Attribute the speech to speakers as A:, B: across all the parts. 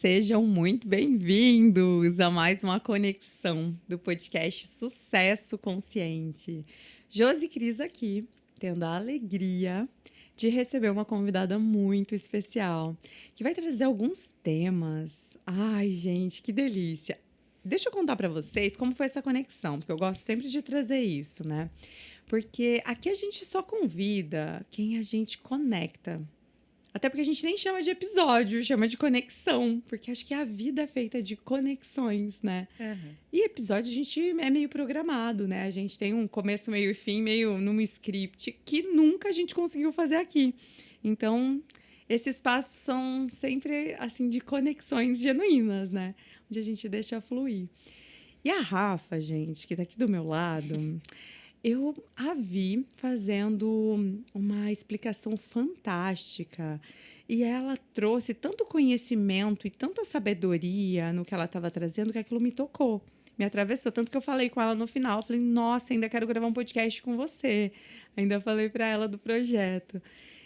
A: Sejam muito bem-vindos a mais uma conexão do podcast Sucesso Consciente. Josi Cris aqui, tendo a alegria de receber uma convidada muito especial, que vai trazer alguns temas. Ai, gente, que delícia! Deixa eu contar para vocês como foi essa conexão, porque eu gosto sempre de trazer isso, né? Porque aqui a gente só convida quem a gente conecta. Até porque a gente nem chama de episódio, chama de conexão, porque acho que a vida é feita de conexões, né?
B: Aham.
A: E episódio a gente é meio programado, né? A gente tem um começo, meio e fim, meio num script que nunca a gente conseguiu fazer aqui. Então, esses passos são sempre, assim, de conexões genuínas, né? Onde a gente deixa fluir. E a Rafa, gente, que tá aqui do meu lado, eu a vi fazendo uma explicação fantástica e ela trouxe tanto conhecimento e tanta sabedoria no que ela estava trazendo que aquilo me tocou, me atravessou. Tanto que eu falei com ela no final, eu falei, nossa, ainda quero gravar um podcast com você. Ainda falei para ela do projeto.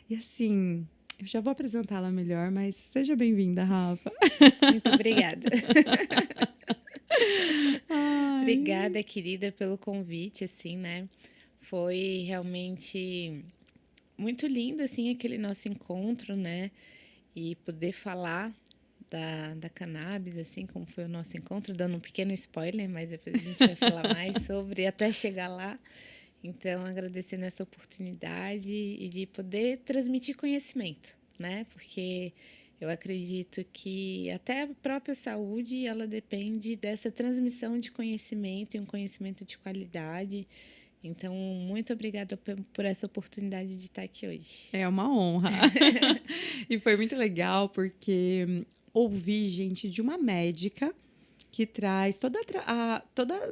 A: E assim, eu já vou apresentá-la melhor, mas seja bem-vinda, Rafa.
B: Muito obrigada.
A: Ai.
B: Obrigada, querida, pelo convite, assim, né? Foi realmente muito lindo, assim, aquele nosso encontro, né? E poder falar da cannabis, assim, como foi o nosso encontro, dando um pequeno spoiler, mas depois a gente vai falar mais sobre até chegar lá. Então, agradecendo essa oportunidade e de poder transmitir conhecimento, né? Porque eu acredito que até a própria saúde, ela depende dessa transmissão de conhecimento e um conhecimento de qualidade. Então, muito obrigada por essa oportunidade de estar aqui hoje.
A: É uma honra. E foi muito legal porque ouvi, gente, de uma médica que traz toda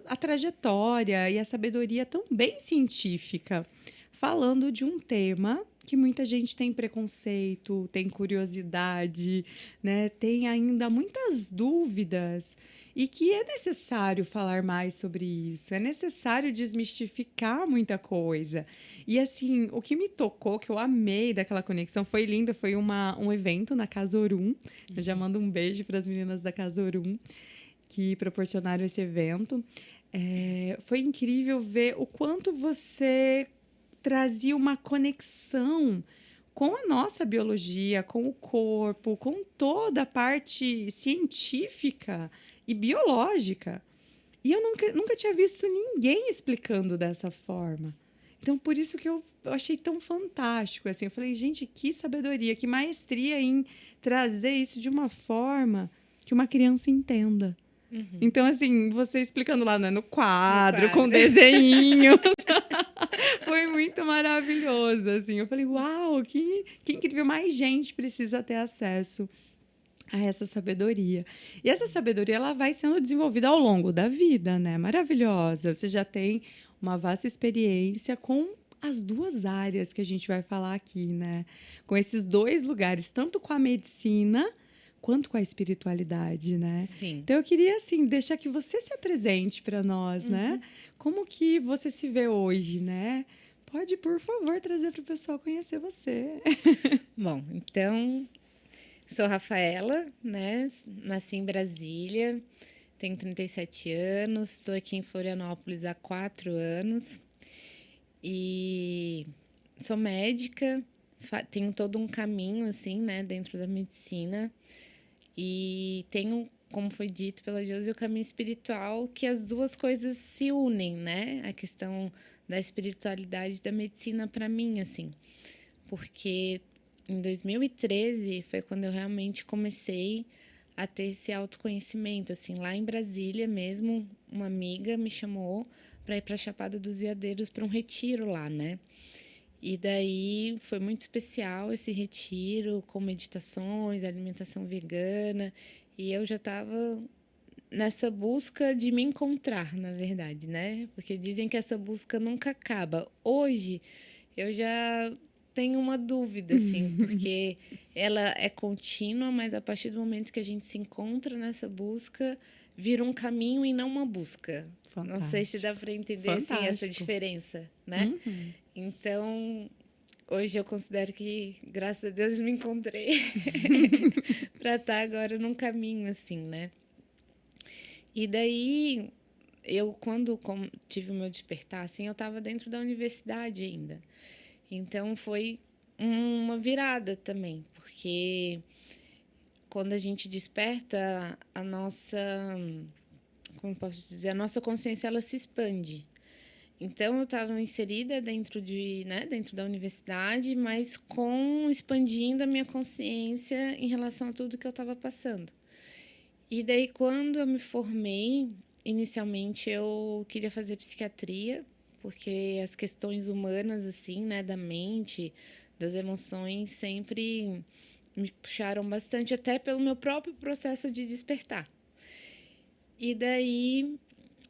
A: a trajetória e a sabedoria tão bem científica, falando de um tema que muita gente tem preconceito, tem curiosidade, né? Tem ainda muitas dúvidas e que é necessário falar mais sobre isso, é necessário desmistificar muita coisa. E assim, o que me tocou, que eu amei daquela conexão, foi lindo, foi um evento na Casa Orum. Eu já mando um beijo para as meninas da Casa Orum que proporcionaram esse evento. Foi incrível ver o quanto você trazia uma conexão com a nossa biologia, com o corpo, com toda a parte científica e biológica. E eu nunca tinha visto ninguém explicando dessa forma. Então, por isso que eu achei tão fantástico. Assim, eu falei, gente, que sabedoria, que maestria em trazer isso de uma forma que uma criança entenda.
B: Uhum.
A: Então, assim, você explicando lá, né, no
B: No
A: quadro, com
B: quadro.
A: desenhinhos, foi muito maravilhoso, assim. Eu falei, uau, que incrível, mais gente precisa ter acesso a essa sabedoria. E essa sabedoria, ela vai sendo desenvolvida ao longo da vida, né? Maravilhosa. Você já tem uma vasta experiência com as duas áreas que a gente vai falar aqui, né? Com esses dois lugares, tanto com a medicina quanto com a espiritualidade, né?
B: Sim.
A: Então eu queria assim deixar que você se apresente para nós, né? Como que você se vê hoje, né? Pode, por favor, trazer para o pessoal conhecer você.
B: Bom, então, sou Rafaela, né? Nasci em Brasília, tenho 37 anos, estou aqui em Florianópolis há 4 anos e sou médica, tenho todo um caminho, assim, né, dentro da medicina e tenho, como foi dito pela Josi, o caminho espiritual, que as duas coisas se unem, né? A questão da espiritualidade e da medicina para mim, assim, porque em 2013 foi quando eu realmente comecei a ter esse autoconhecimento, assim, lá em Brasília mesmo, uma amiga me chamou para ir para a Chapada dos Veadeiros para um retiro lá, né? E daí foi muito especial esse retiro, com meditações, alimentação vegana, e eu já estava nessa busca de me encontrar, na verdade, né? Porque dizem que essa busca nunca acaba. Hoje eu já tenho uma dúvida, assim, porque ela é contínua, mas a partir do momento que a gente se encontra nessa busca, vira um caminho e não uma busca. Não sei se
A: Fantástico.
B: dá para entender, assim, essa
A: Fantástico.
B: diferença, né?
A: Uhum.
B: Então, Hoje eu considero que, graças a Deus, me encontrei para estar agora num caminho assim, né? E daí, eu, quando tive o meu despertar, assim, eu estava dentro da universidade ainda. Então, foi uma virada também, porque quando a gente desperta, a nossa, como eu posso dizer, a nossa consciência, ela se expande. Então, eu estava inserida dentro né, dentro da universidade, mas expandindo a minha consciência em relação a tudo que eu estava passando. E daí, quando eu me formei, inicialmente eu queria fazer psiquiatria, porque as questões humanas, assim, né, da mente, das emoções, sempre me puxaram bastante, até pelo meu próprio processo de despertar. E daí,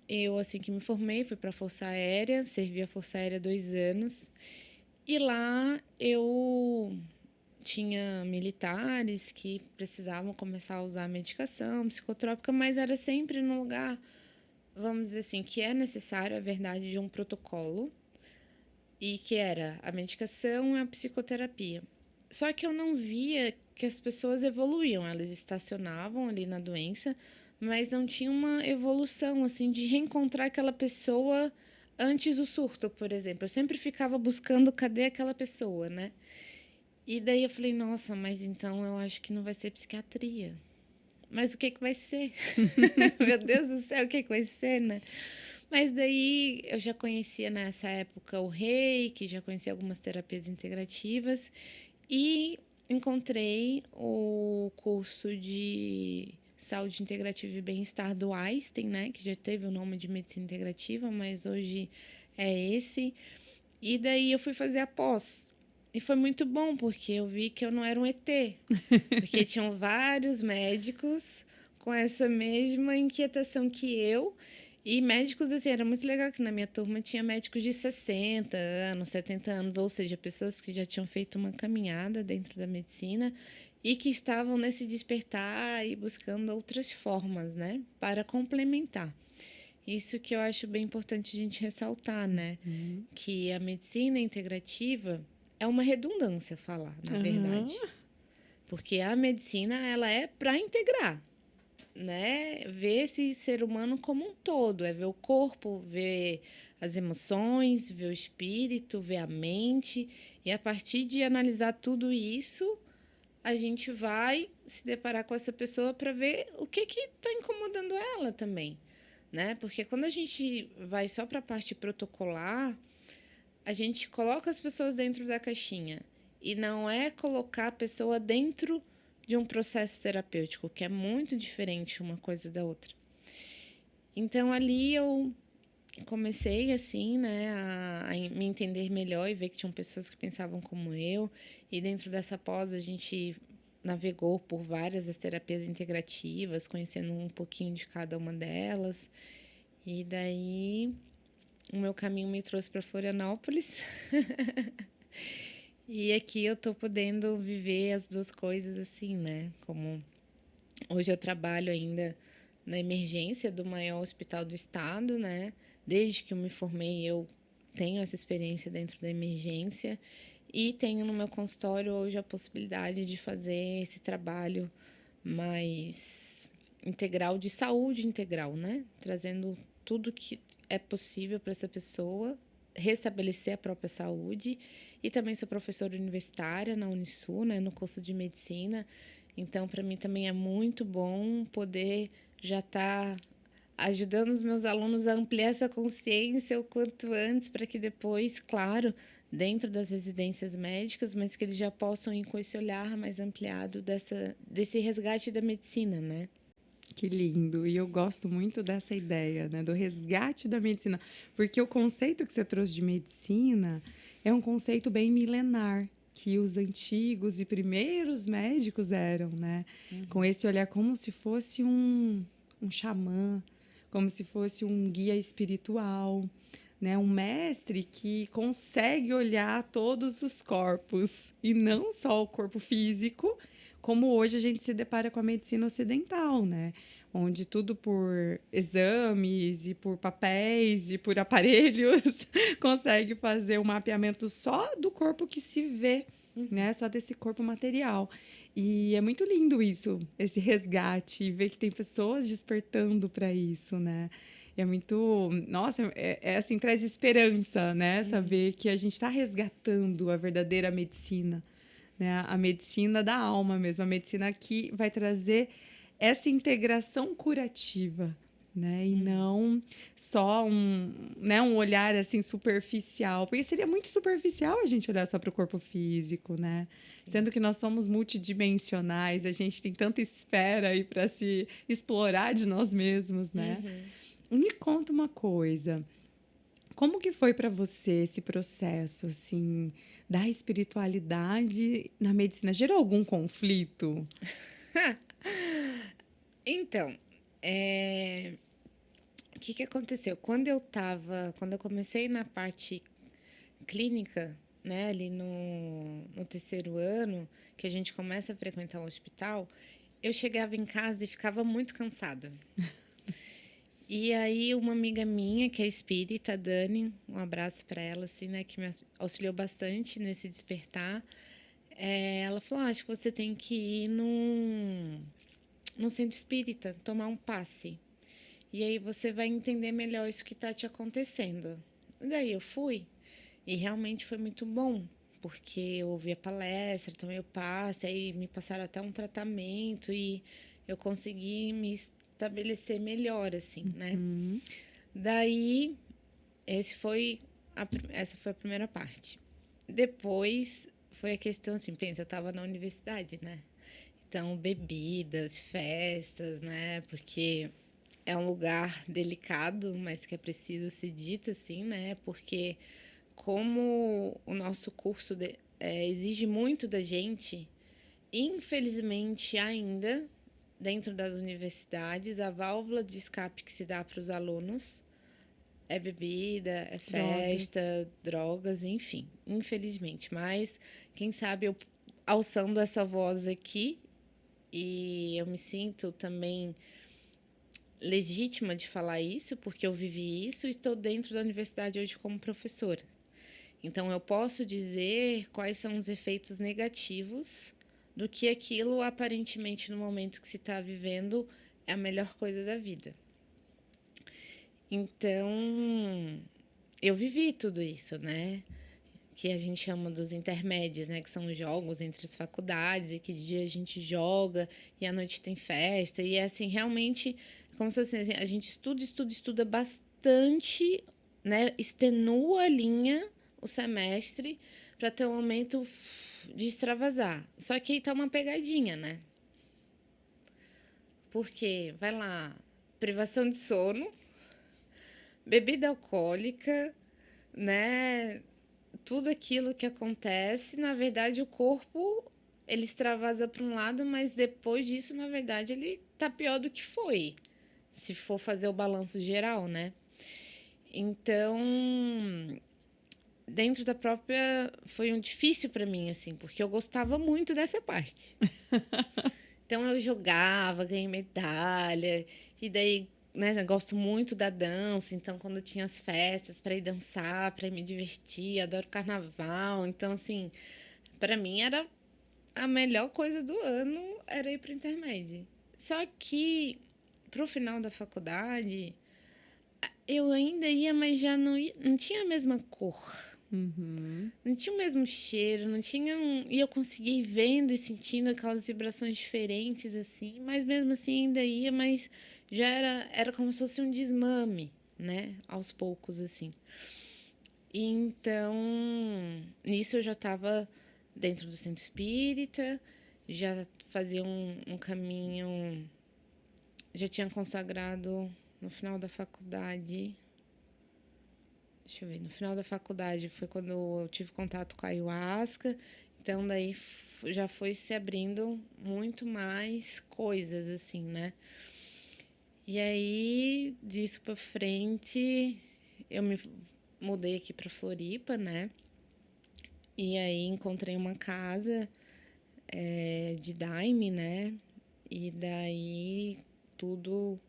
B: eu, assim que me formei, fui para a Força Aérea, servi a Força Aérea 2 anos, e lá eu tinha militares que precisavam começar a usar medicação psicotrópica, mas era sempre no lugar, vamos dizer assim, que é necessário, a verdade, de um protocolo, e que era a medicação e a psicoterapia. Só que eu não via que as pessoas evoluíam, elas estacionavam ali na doença, mas não tinha uma evolução, assim, de reencontrar aquela pessoa antes do surto, por exemplo. Eu sempre ficava buscando cadê aquela pessoa, né? E daí eu falei, nossa, mas então eu acho que não vai ser psiquiatria. Mas o que que vai ser? Meu Deus do céu, o que que vai ser, né? Mas daí eu já conhecia nessa época o Reiki, já conhecia algumas terapias integrativas e encontrei o curso de saúde integrativa e bem-estar do Einstein, né? Que já teve o nome de medicina integrativa, mas hoje é esse. E daí eu fui fazer a pós. E foi muito bom, porque eu vi que eu não era um ET. Porque tinham vários médicos com essa mesma inquietação que eu. E médicos, assim, era muito legal que na minha turma tinha médicos de 60 anos, 70 anos, ou seja, pessoas que já tinham feito uma caminhada dentro da medicina e que estavam nesse despertar e buscando outras formas, né, para complementar. Isso que eu acho bem importante a gente ressaltar, né?
A: Uhum.
B: Que a medicina integrativa é uma redundância falar, na
A: Aham.
B: verdade. Porque a medicina, ela é para integrar, né? Ver esse ser humano como um todo, é ver o corpo, ver as emoções, ver o espírito, ver a mente, e a partir de analisar tudo isso, a gente vai se deparar com essa pessoa para ver o que está incomodando ela também, né? Porque quando a gente vai só para a parte protocolar, a gente coloca as pessoas dentro da caixinha e não é colocar a pessoa dentro de um processo terapêutico, que é muito diferente uma coisa da outra. Então ali eu comecei assim, né, a me entender melhor e ver que tinham pessoas que pensavam como eu, e dentro dessa pós a gente navegou por várias das terapias integrativas, conhecendo um pouquinho de cada uma delas. E daí o meu caminho me trouxe para Florianópolis. E aqui eu tô podendo viver as duas coisas assim, né? Como hoje eu trabalho ainda na emergência do maior hospital do estado, né? Desde que eu me formei, eu tenho essa experiência dentro da emergência e tenho no meu consultório hoje a possibilidade de fazer esse trabalho mais integral, de saúde integral, né? Trazendo tudo que é possível para essa pessoa restabelecer a própria saúde. E também sou professora universitária na Unisul, né, no curso de medicina. Então, para mim também é muito bom poder já estar ajudando os meus alunos a ampliar essa consciência o quanto antes, para que depois, claro, dentro das residências médicas, mas que eles já possam ir com esse olhar mais ampliado desse resgate da medicina, né?
A: Que lindo. E eu gosto muito dessa ideia, né, do resgate da medicina, porque o conceito que você trouxe de medicina é um conceito bem milenar, que os antigos e primeiros médicos eram, né, com esse olhar como se fosse um xamã, como se fosse um guia espiritual, né, um mestre que consegue olhar todos os corpos e não só o corpo físico, como hoje a gente se depara com a medicina ocidental, né? onde tudo por exames e por papéis e por aparelhos consegue fazer um mapeamento só do corpo que se vê,
B: Uhum.
A: né? Só desse corpo material. E é muito lindo isso, esse resgate, e ver que tem pessoas despertando para isso, né? E é muito, nossa, assim, traz esperança, né?
B: Uhum.
A: Saber que a gente está resgatando a verdadeira medicina, né? A medicina da alma mesmo, a medicina que vai trazer essa integração curativa, né? E
B: Uhum.
A: não só né, um olhar assim superficial, porque seria muito superficial a gente olhar só para o corpo físico, né?
B: Sim.
A: Sendo que nós somos multidimensionais, a gente tem tanta esfera aí para se explorar de nós mesmos, né?
B: Uhum.
A: Me conta uma coisa. Como que foi para você esse processo, assim, da espiritualidade na medicina? Gerou algum conflito?
B: Então, o que que aconteceu? Quando eu comecei na parte clínica, né, ali no terceiro ano, que a gente começa a frequentar o hospital, eu chegava em casa e ficava muito cansada. E aí uma amiga minha, que é espírita, a Dani, um abraço para ela, assim, né, que me auxiliou bastante nesse despertar. Ela falou: "Ah, acho que você tem que ir num centro espírita, tomar um passe. E aí você vai entender melhor isso que está te acontecendo." Daí eu fui e realmente foi muito bom, porque eu ouvi a palestra, tomei o passe, aí me passaram até um tratamento e eu consegui me estabelecer melhor, assim, né?
A: Uhum.
B: Daí, essa foi a primeira parte. Depois foi a questão assim, pensa, eu estava na universidade, né? Então, bebidas, festas, né? Porque é um lugar delicado, mas que é preciso ser dito assim, né? Porque como o nosso curso exige muito da gente, infelizmente ainda dentro das universidades, a válvula de escape que se dá para os alunos é bebida, é
A: Drogas.
B: festa, drogas, enfim, infelizmente. Mas quem sabe eu alçando essa voz aqui e eu me sinto também legítima de falar isso, porque eu vivi isso e estou dentro da universidade hoje como professora. Então, eu posso dizer quais são os efeitos negativos do que aquilo, aparentemente, no momento que se está vivendo, é a melhor coisa da vida. Então, eu vivi tudo isso, né? Que a gente chama dos intermédios, né? Que são os jogos entre as faculdades, e que de dia a gente joga e à noite tem festa. E é assim, realmente, como se fosse assim, a gente estuda bastante, né? Extenua a linha o semestre para ter um momento de extravasar. Só que aí tá uma pegadinha, né? Porque vai lá, privação de sono, bebida alcoólica, né? Tudo aquilo que acontece, na verdade, o corpo ele extravasa para um lado, mas depois disso, na verdade, ele tá pior do que foi, se for fazer o balanço geral, né? Então, dentro da própria, foi um difícil para mim, assim, porque eu gostava muito dessa parte. Então, eu jogava, ganhei medalha, e daí, né, eu gosto muito da dança, então, quando tinha as festas para ir dançar, para ir me divertir, adoro carnaval, então, assim, para mim era a melhor coisa do ano era ir pro intermédio. Só que pro final da faculdade, eu ainda ia, mas já não tinha a mesma cor.
A: Uhum.
B: Não tinha o mesmo cheiro, não tinha e eu consegui ir vendo e sentindo aquelas vibrações diferentes assim, mas mesmo assim ainda ia, mas já era como se fosse um desmame, né? Aos poucos assim. E então, nisso eu já estava dentro do centro espírita, já fazia um caminho, já tinha consagrado no final da faculdade. Deixa eu ver, no final da faculdade foi quando eu tive contato com a ayahuasca, então daí já foi se abrindo muito mais coisas, assim, né? E aí, disso pra frente, eu me mudei aqui pra Floripa, né? E aí encontrei uma casa de daime, né? E daí tudo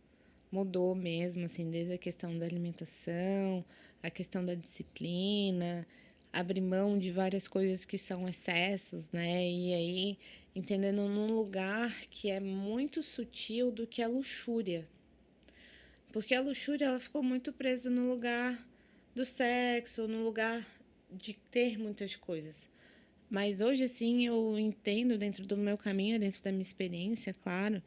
B: mudou mesmo, assim, desde a questão da alimentação, a questão da disciplina, abrir mão de várias coisas que são excessos, né? E aí, entendendo num lugar que é muito sutil do que a luxúria. Porque a luxúria, ela ficou muito presa no lugar do sexo, no lugar de ter muitas coisas. Mas hoje, assim, eu entendo dentro do meu caminho, dentro da minha experiência, claro,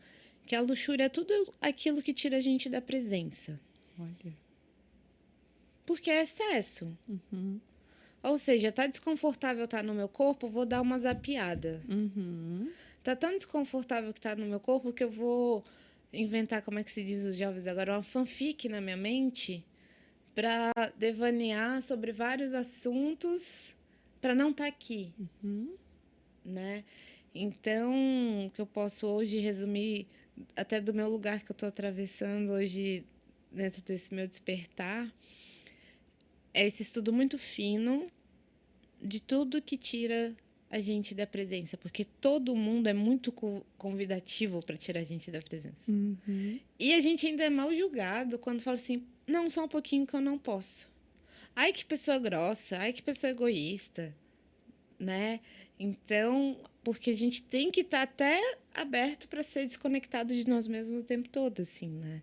B: que a luxúria é tudo aquilo que tira a gente da presença.
A: Olha.
B: Porque é excesso.
A: Uhum.
B: Ou seja, tá desconfortável estar no meu corpo, vou dar uma zapiada.
A: Uhum.
B: Tá tão desconfortável que tá no meu corpo que eu vou inventar, como é que se diz os jovens agora, uma fanfic na minha mente para devanear sobre vários assuntos para não estar aqui,
A: Uhum.
B: né? Então, o que eu posso hoje resumir até do meu lugar que eu estou atravessando hoje dentro desse meu despertar é esse estudo muito fino de tudo que tira a gente da presença, porque todo mundo é muito convidativo para tirar a gente da presença.
A: Uhum.
B: E a gente ainda é mal julgado quando fala assim, não, só um pouquinho que eu não posso. Ai, que pessoa grossa, ai, que pessoa egoísta, né? Então, porque a gente tem que estar até aberto para ser desconectado de nós mesmos o tempo todo, assim, né?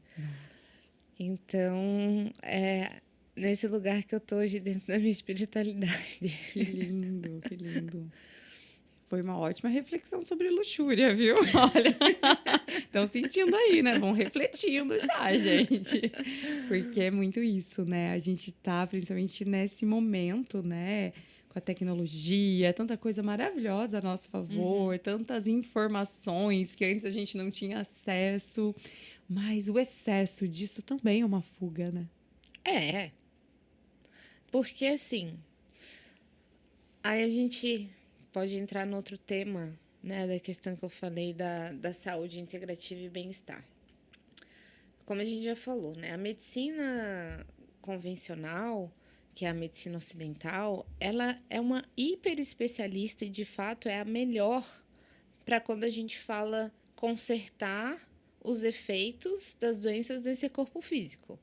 B: Então, é nesse lugar que eu tô hoje dentro da minha espiritualidade.
A: Que lindo, que lindo. Foi uma ótima reflexão sobre luxúria, viu? Olha, estão sentindo aí, né? Vão refletindo já, gente. Porque é muito isso, né? A gente tá, principalmente nesse momento, né? Com a tecnologia, tanta coisa maravilhosa a nosso favor, tantas informações que antes a gente não tinha acesso. Mas o excesso disso também é uma fuga, né?
B: É, porque assim, aí a gente pode entrar no outro tema, né, da questão que eu falei da saúde integrativa e bem-estar. Como a gente já falou, né, a medicina convencional, que é a medicina ocidental, ela é uma hiper especialista e de fato é a melhor para quando a gente fala consertar os efeitos das doenças desse corpo físico.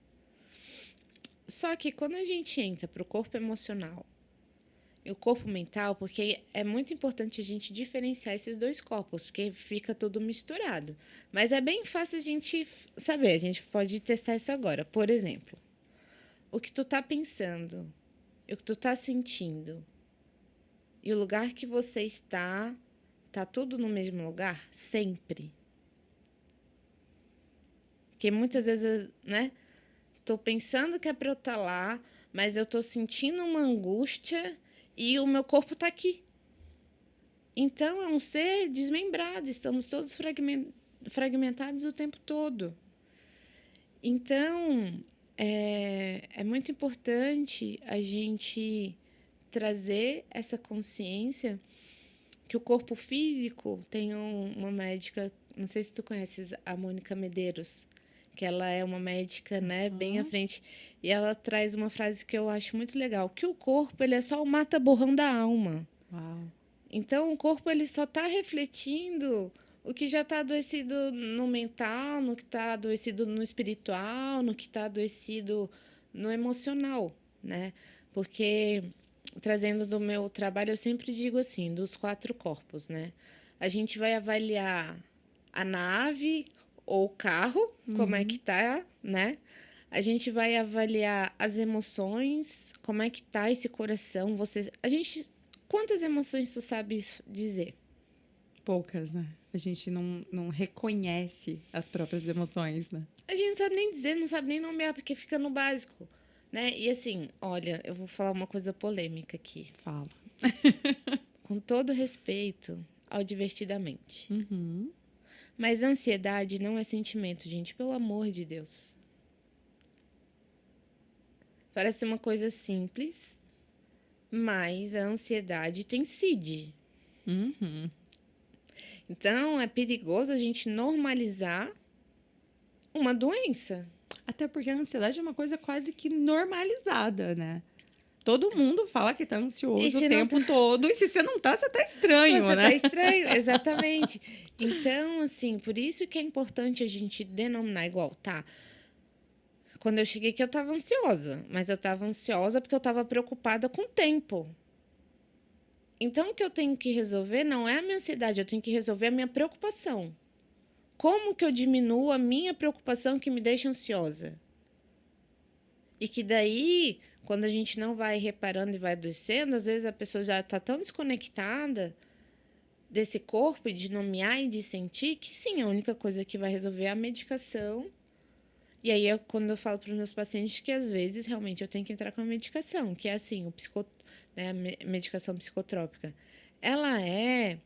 B: Só que quando a gente entra para o corpo emocional e o corpo mental, porque é muito importante a gente diferenciar esses dois corpos, porque fica tudo misturado. Mas é bem fácil a gente saber, a gente pode testar isso agora. Por exemplo, o que tu tá pensando, o que tu tá sentindo e o lugar que você está, tá tudo no mesmo lugar? Sempre. Porque muitas vezes, né? Tô pensando que é para eu estar lá, mas eu tô sentindo uma angústia e o meu corpo tá aqui. Então é um ser desmembrado, estamos todos fragmentados o tempo todo. Então é muito importante a gente trazer essa consciência que o corpo físico tem uma médica, não sei se tu conheces a Mônica Medeiros, que ela é uma médica, né, bem à frente, e ela traz uma frase que eu acho muito legal, que o corpo, ele é só o mata-borrão da alma.
A: Uau.
B: Então, o corpo, ele só está refletindo o que já está adoecido no mental, no que está adoecido no espiritual, no que está adoecido no emocional, né? Porque, trazendo do meu trabalho, eu sempre digo assim, dos 4 corpos, né? A gente vai avaliar a nave ou o carro, como é que tá, né? A gente vai avaliar as emoções, como é que tá esse coração, quantas emoções tu sabes dizer?
A: Poucas, né? A gente não reconhece as próprias emoções, né?
B: A gente não sabe nem dizer, não sabe nem nomear, porque fica no básico, né? E assim, olha, eu vou falar uma coisa polêmica aqui.
A: Fala.
B: Com todo respeito ao Divertidamente.
A: Uhum.
B: Mas ansiedade não é sentimento, gente, pelo amor de Deus. Parece uma coisa simples, mas a ansiedade tem CID.
A: Uhum.
B: Então, é perigoso a gente normalizar uma doença.
A: Até porque a ansiedade é uma coisa quase que normalizada, né? Todo mundo fala que tá
B: E
A: ansioso o
B: se não
A: tempo todo. E se você não tá, você tá estranho,
B: Você
A: né?
B: tá estranho, exatamente. Então, assim, por isso que é importante a gente denominar igual, tá? Quando eu cheguei aqui, eu estava ansiosa, mas eu estava ansiosa porque eu estava preocupada com o tempo. Então, o que eu tenho que resolver não é a minha ansiedade, eu tenho que resolver a minha preocupação. Como que eu diminuo a minha preocupação que me deixa ansiosa? E que daí, quando a gente não vai reparando e vai adoecendo, às vezes a pessoa já está tão desconectada desse corpo e de nomear e de sentir que sim, a única coisa que vai resolver é a medicação. E aí é quando eu falo para os meus pacientes que às vezes realmente eu tenho que entrar com a medicação, que é assim, né, a medicação psicotrópica. Ela é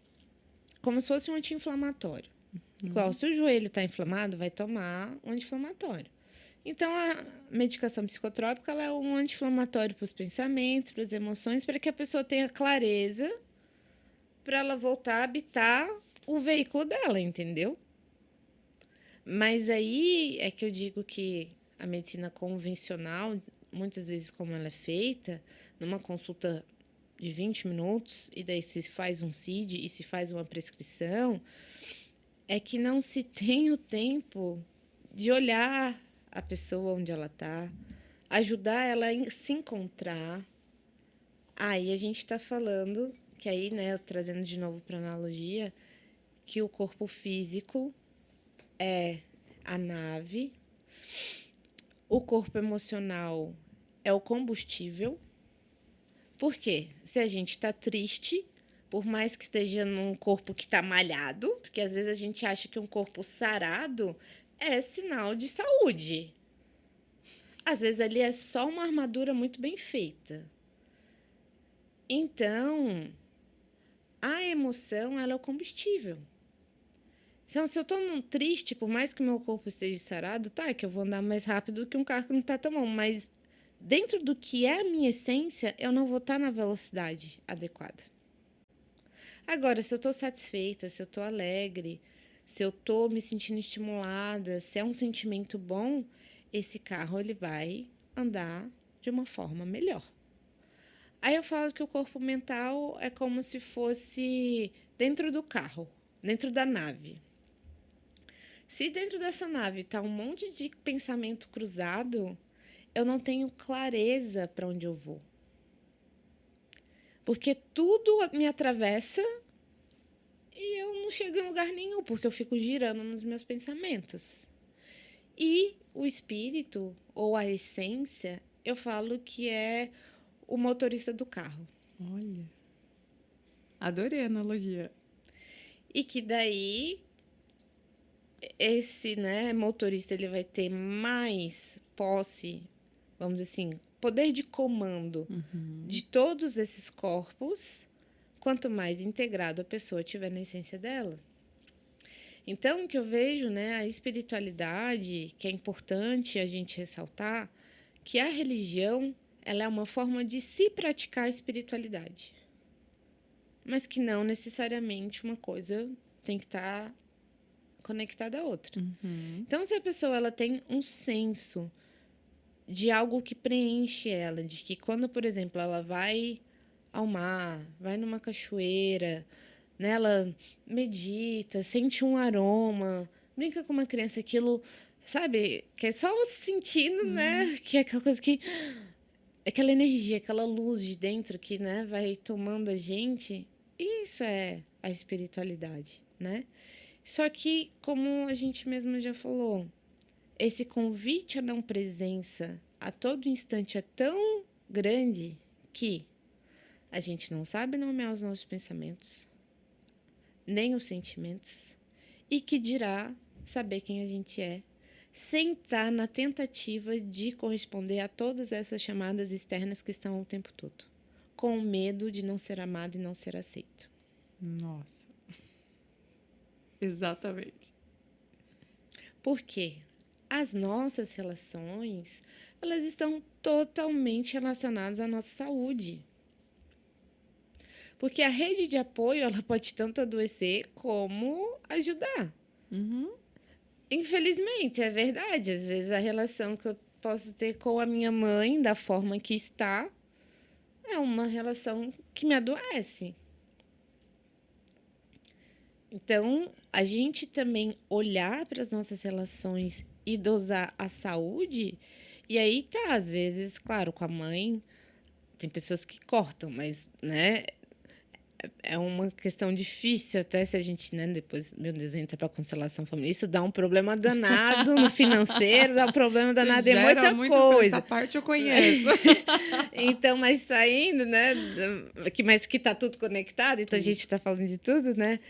B: como se fosse um anti-inflamatório. Igual, se o joelho está inflamado, vai tomar um anti-inflamatório. Então, a medicação psicotrópica ela é um anti-inflamatório para os pensamentos, para as emoções, para que a pessoa tenha clareza para ela voltar a habitar o veículo dela, entendeu? Mas aí é que eu digo que a medicina convencional, muitas vezes como ela é feita, numa consulta de 20 minutos, e daí se faz um CID e se faz uma prescrição, é que não se tem o tempo de olhar a pessoa onde ela está, ajudar ela a se encontrar. Aí a gente está falando, que aí, né, trazendo de novo para analogia, que o corpo físico é a nave, o corpo emocional é o combustível. Por quê? Se a gente está triste, por mais que esteja num corpo que está malhado, porque às vezes a gente acha que um corpo sarado é sinal de saúde. Às vezes ali é só uma armadura muito bem feita. Então, a emoção, ela é o combustível. Então, se eu tô triste, por mais que o meu corpo esteja sarado, tá, é que eu vou andar mais rápido do que um carro que não tá tão bom, mas dentro do que é a minha essência, eu não vou estar na velocidade adequada. Agora, se eu tô satisfeita, se eu tô alegre, se eu tô me sentindo estimulada, se é um sentimento bom, esse carro ele vai andar de uma forma melhor. Aí eu falo que o corpo mental é como se fosse dentro do carro, dentro da nave. Se dentro dessa nave tá um monte de pensamento cruzado, eu não tenho clareza para onde eu vou. Porque tudo me atravessa e eu não chego em lugar nenhum, porque eu fico girando nos meus pensamentos. E o espírito, ou a essência, eu falo que é o motorista do carro.
A: Olha, adorei a analogia.
B: E que daí esse, né, motorista ele vai ter mais posse, vamos dizer assim, poder de comando de todos esses corpos, quanto mais integrado a pessoa tiver na essência dela. Então, o que eu vejo, né, a espiritualidade, que é importante a gente ressaltar, que a religião, ela é uma forma de se praticar a espiritualidade. Mas que não necessariamente uma coisa tem que estar conectada à outra. Então, se a pessoa ela tem um senso de algo que preenche ela, de que quando, por exemplo, ela vai ao mar, vai numa cachoeira, né, ela medita, sente um aroma, brinca com uma criança, aquilo, sabe, que é só sentindo, né, que é aquela coisa que, aquela energia, aquela luz de dentro que, né, vai tomando a gente, isso é a espiritualidade, né? Só que, como a gente mesmo já falou, esse convite à não presença a todo instante é tão grande que a gente não sabe nomear os nossos pensamentos, nem os sentimentos, e que dirá saber quem a gente é, sem estar na tentativa de corresponder a todas essas chamadas externas que estão o tempo todo, com medo de não ser amado e não ser aceito.
A: Nossa. Exatamente.
B: Por quê? As nossas relações, elas estão totalmente relacionadas à nossa saúde. Porque a rede de apoio, ela pode tanto adoecer como ajudar. Infelizmente, é verdade. Às vezes a relação que eu posso ter com a minha mãe, da forma que está, é uma relação que me adoece. Então, a gente também olhar para as nossas relações e dosar a saúde, e aí tá, às vezes, claro, com a mãe, tem pessoas que cortam, mas, né, é uma questão difícil, até se a gente, né, depois, meu Deus, entra para constelação familiar, isso dá um problema danado no financeiro, dá um problema
A: Você
B: danado em
A: gera
B: muita
A: muito essa
B: coisa.
A: parte eu conheço.
B: Então, mas saindo, né, mas que tá tudo conectado, então a
A: Tudo.
B: gente tá falando de tudo, né?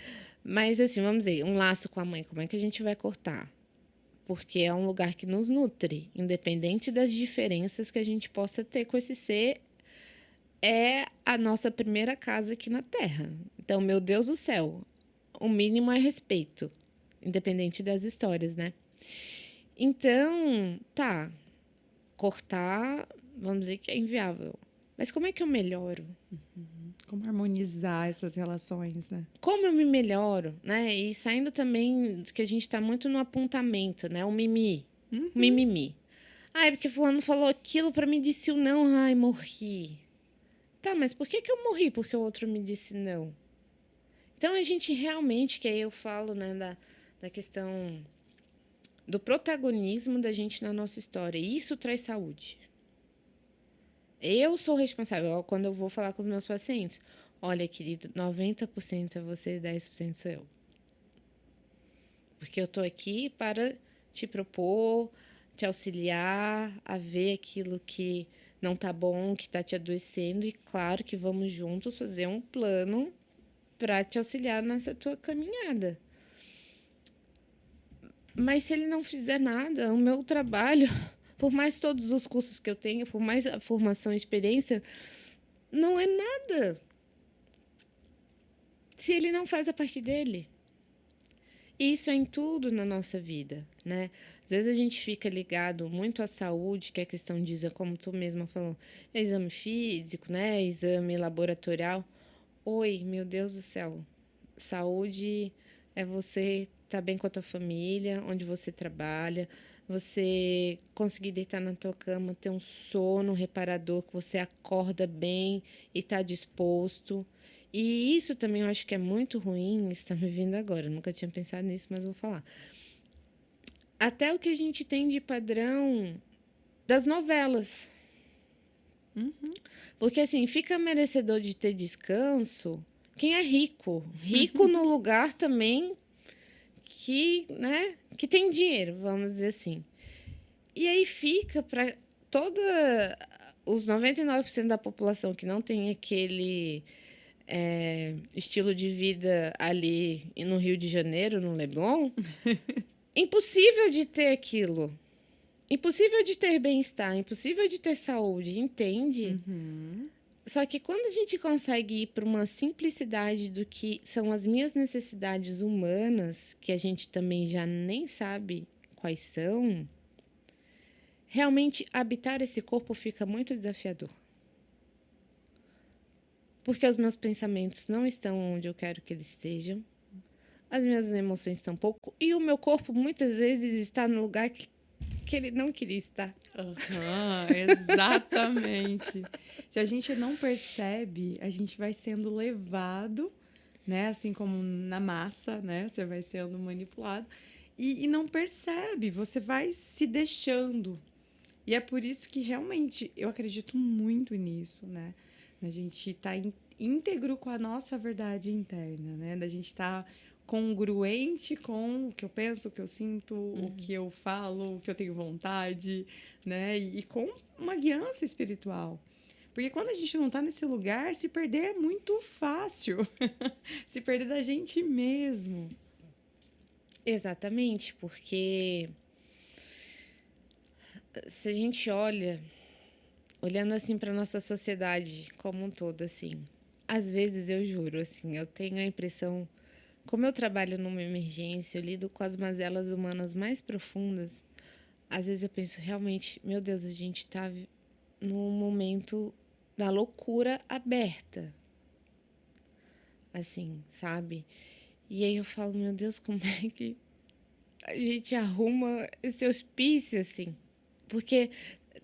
B: Mas assim, vamos dizer, um laço com a mãe, como é que a gente vai cortar? Porque é um lugar que nos nutre, independente das diferenças que a gente possa ter com esse ser, é a nossa primeira casa aqui na Terra. Então, meu Deus do céu, o mínimo é respeito, independente das histórias, né? Então, tá, cortar, vamos dizer que é inviável. Mas como é que eu melhoro?
A: Como harmonizar essas relações, né?
B: Como eu me melhoro, né? E saindo também que a gente está muito no apontamento, né? O mimi, o
A: Uhum.
B: mimimi. Ai, porque fulano falou aquilo para mim, disse o não, ai, morri. Tá, mas por que que eu morri? Porque o outro me disse não. Então a gente realmente, que aí eu falo, né, da questão do protagonismo da gente na nossa história. E isso traz saúde. Eu sou responsável, quando eu vou falar com os meus pacientes. Olha, querido, 90% é você e 10% sou eu. Porque eu estou aqui para te propor, te auxiliar a ver aquilo que não está bom, que está te adoecendo. E claro que vamos juntos fazer um plano para te auxiliar nessa tua caminhada. Mas se ele não fizer nada, o meu trabalho, por mais todos os cursos que eu tenho, por mais a formação e experiência, não é nada se ele não faz a parte dele. E isso é em tudo na nossa vida, né? Às vezes a gente fica ligado muito à saúde, que é questão de exame, como tu mesma falou, exame físico, né? Exame laboratorial. Oi, meu Deus do céu. Saúde é você estar bem com a tua família, onde você trabalha, você conseguir deitar na tua cama, ter um sono reparador, que você acorda bem e está disposto. E isso também eu acho que é muito ruim, isso está me vindo agora, eu nunca tinha pensado nisso, mas vou falar. Até o que a gente tem de padrão das novelas.
A: Uhum.
B: Porque assim, fica merecedor de ter descanso quem é rico. Rico no lugar também que, né, que tem dinheiro, vamos dizer assim. E aí fica para toda os 99% da população que não tem aquele estilo de vida ali no Rio de Janeiro, no Leblon, impossível de ter aquilo. Impossível de ter bem-estar, impossível de ter saúde, entende?
A: Uhum.
B: Só que quando a gente consegue ir para uma simplicidade do que são as minhas necessidades humanas, que a gente também já nem sabe quais são, realmente habitar esse corpo fica muito desafiador. Porque os meus pensamentos não estão onde eu quero que eles estejam, as minhas emoções estão pouco, e o meu corpo muitas vezes está no lugar que ele não queria estar.
A: Aham, exatamente. Se a gente não percebe, a gente vai sendo levado, né? Assim como na massa, né? Você vai sendo manipulado e não percebe, você vai se deixando. E é por isso que realmente eu acredito muito nisso, né? A gente tá íntegro com a nossa verdade interna, né? Da gente estar congruente com o que eu penso, o que eu sinto, o que eu falo, o que eu tenho vontade, né? E com uma guiança espiritual. Porque quando a gente não tá nesse lugar, se perder é muito fácil. Se perder da gente mesmo.
B: Exatamente, porque se a gente olha, olhando assim para nossa sociedade como um todo, assim, às vezes eu juro, assim, eu tenho a impressão, como eu trabalho numa emergência, eu lido com as mazelas humanas mais profundas, às vezes eu penso realmente, meu Deus, a gente tá num momento da loucura aberta, assim, sabe? E aí eu falo, meu Deus, como é que a gente arruma esse hospício, assim? Porque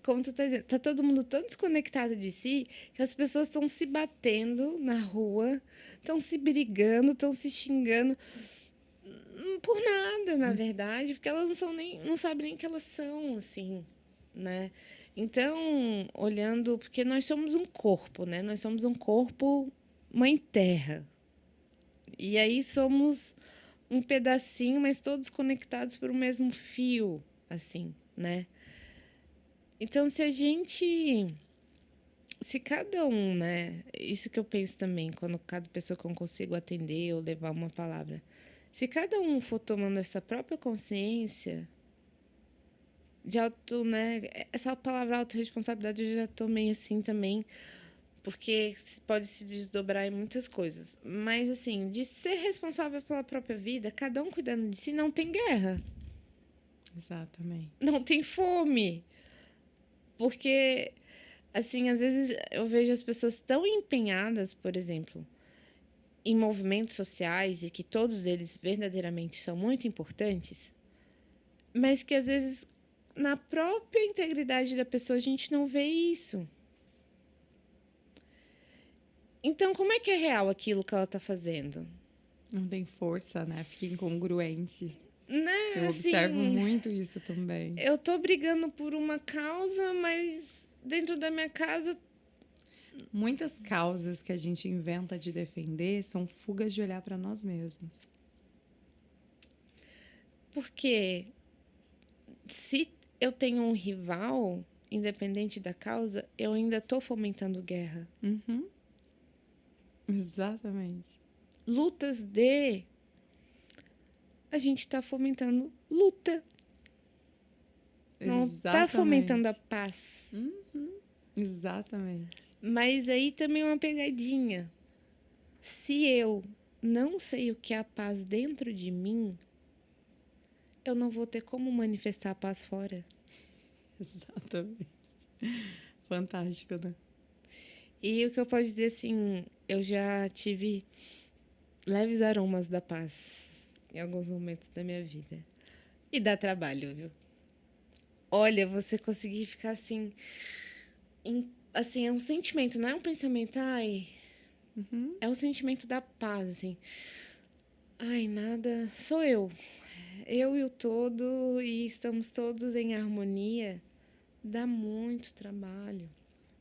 B: como tu tá dizendo, tá todo mundo tão desconectado de si que as pessoas estão se batendo na rua, estão se brigando, estão se xingando por nada, na verdade, porque elas não sabem nem que elas são, assim, né? Então, olhando, porque nós somos um corpo, né? Nós somos um corpo mãe terra. E aí somos um pedacinho, mas todos conectados por um mesmo fio, assim, né? Então, se cada um, né? Isso que eu penso também, quando cada pessoa que eu consigo atender ou levar uma palavra. Se cada um for tomando essa própria consciência de auto, né? Essa palavra autorresponsabilidade eu já tomei assim também, porque pode se desdobrar em muitas coisas. Mas, assim, de ser responsável pela própria vida, cada um cuidando de si, não tem guerra,
A: Exatamente.
B: não tem fome. Porque, assim, às vezes eu vejo as pessoas tão empenhadas, por exemplo, em movimentos sociais e que todos eles verdadeiramente são muito importantes, mas que às vezes na própria integridade da pessoa a gente não vê isso. Então, como é que é real aquilo que ela está fazendo?
A: Não tem força, né? Fica incongruente.
B: Né,
A: Eu observo
B: assim,
A: muito isso também.
B: eu tô brigando por uma causa, mas dentro da minha casa,
A: Muitas causas que a gente inventa de defender são fugas de olhar para nós mesmos.
B: porque se eu tenho um rival, independente da causa, eu ainda tô fomentando guerra.
A: Uhum, exatamente.
B: Lutas de a gente está fomentando luta, não está fomentando a
A: Exatamente.
B: paz.
A: Uhum, exatamente.
B: Mas aí também é uma pegadinha. Se eu não sei o que é a paz dentro de mim, eu não vou ter como manifestar a paz fora.
A: Exatamente. Fantástico, né?
B: E o que eu posso dizer assim, eu já tive leves aromas da paz em alguns momentos da minha vida. E dá trabalho, viu? Olha, você conseguir ficar assim, assim, é um sentimento, não é um pensamento, ai,
A: Uhum,
B: é um sentimento da paz, assim. Ai, nada, sou eu e o todo, e estamos todos em harmonia. Dá muito trabalho.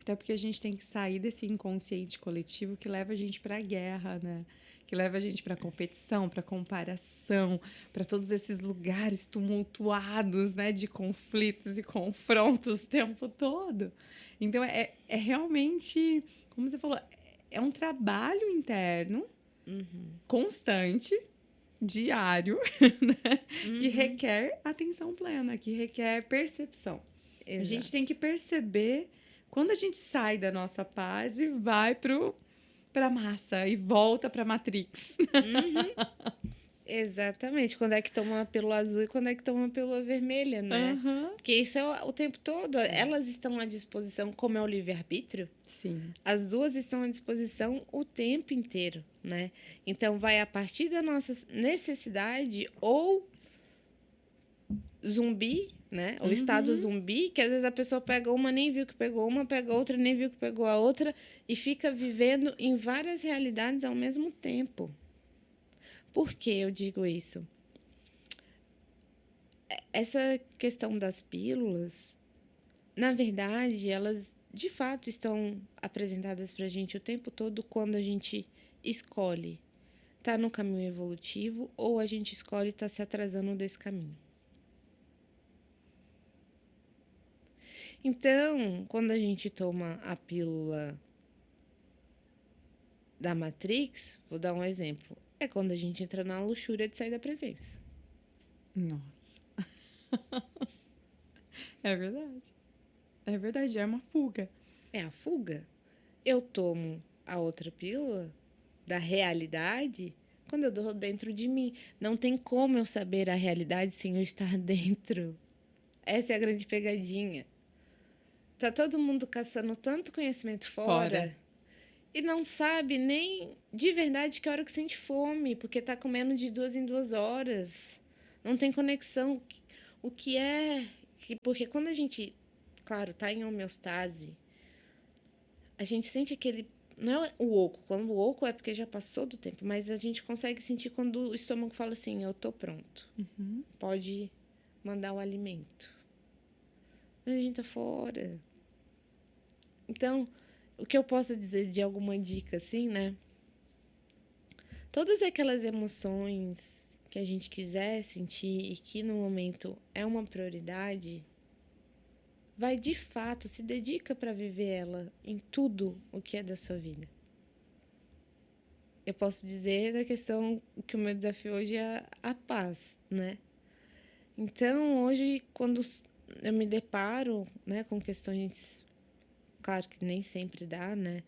A: até porque a gente tem que sair desse inconsciente coletivo que leva a gente para a guerra, né? Que leva a gente para competição, para comparação, para todos esses lugares tumultuados, né? De conflitos e confrontos o tempo todo. Então é realmente, como você falou, é um trabalho interno
B: Uhum.
A: constante, diário, né? Que
B: Uhum.
A: requer atenção plena, que requer percepção. A gente tem
B: Exato.
A: que perceber quando a gente sai da nossa paz e vai pra massa e volta pra Matrix.
B: Uhum. Exatamente. Quando é que toma uma pílula azul e quando é que toma uma pílula vermelha, né?
A: Aham.
B: Porque isso é o tempo todo.
A: É,
B: Elas estão à disposição, como é o livre-arbítrio,
A: sim.
B: as duas estão à disposição o tempo inteiro, né? Então, vai a partir da nossa necessidade ou zumbi, né? O estado
A: Uhum.
B: zumbi, que às vezes a pessoa pega uma, nem viu que pegou uma, pega outra, nem viu que pegou a outra, e fica vivendo em várias realidades ao mesmo tempo. Por que eu digo isso? Essa questão das pílulas, na verdade, elas de fato estão apresentadas para a gente o tempo todo quando a gente escolhe estar no caminho evolutivo ou a gente escolhe estar se atrasando desse caminho. Então, quando a gente toma a pílula da Matrix, vou dar um exemplo, é quando a gente entra na luxúria de sair da presença.
A: Nossa. É verdade. É verdade, é uma fuga.
B: É a fuga. Eu tomo a outra pílula da realidade quando eu dou dentro de mim. Não tem como eu saber a realidade sem eu estar dentro. Essa é a grande pegadinha. Tá todo mundo caçando tanto conhecimento
A: Fora.
B: fora e não sabe nem de verdade que hora que sente fome, porque tá comendo de 2 em 2 horas. Não tem conexão. O que é. Porque quando a gente claro, tá em homeostase, a gente sente aquele... Não é o oco. Quando o oco é porque já passou do tempo, mas a gente consegue sentir quando o estômago fala assim, eu tô pronto.
A: Uhum.
B: Pode mandar o alimento. Mas a gente tá fora. Então, o que eu posso dizer de alguma dica, assim, né? Todas aquelas emoções que a gente quiser sentir e que no momento é uma prioridade, vai de fato, se dedica para viver ela em tudo o que é da sua vida. Eu posso dizer da questão que o meu desafio hoje é a paz, né? Então, hoje, quando eu me deparo, né, com questões, claro que nem sempre dá, né?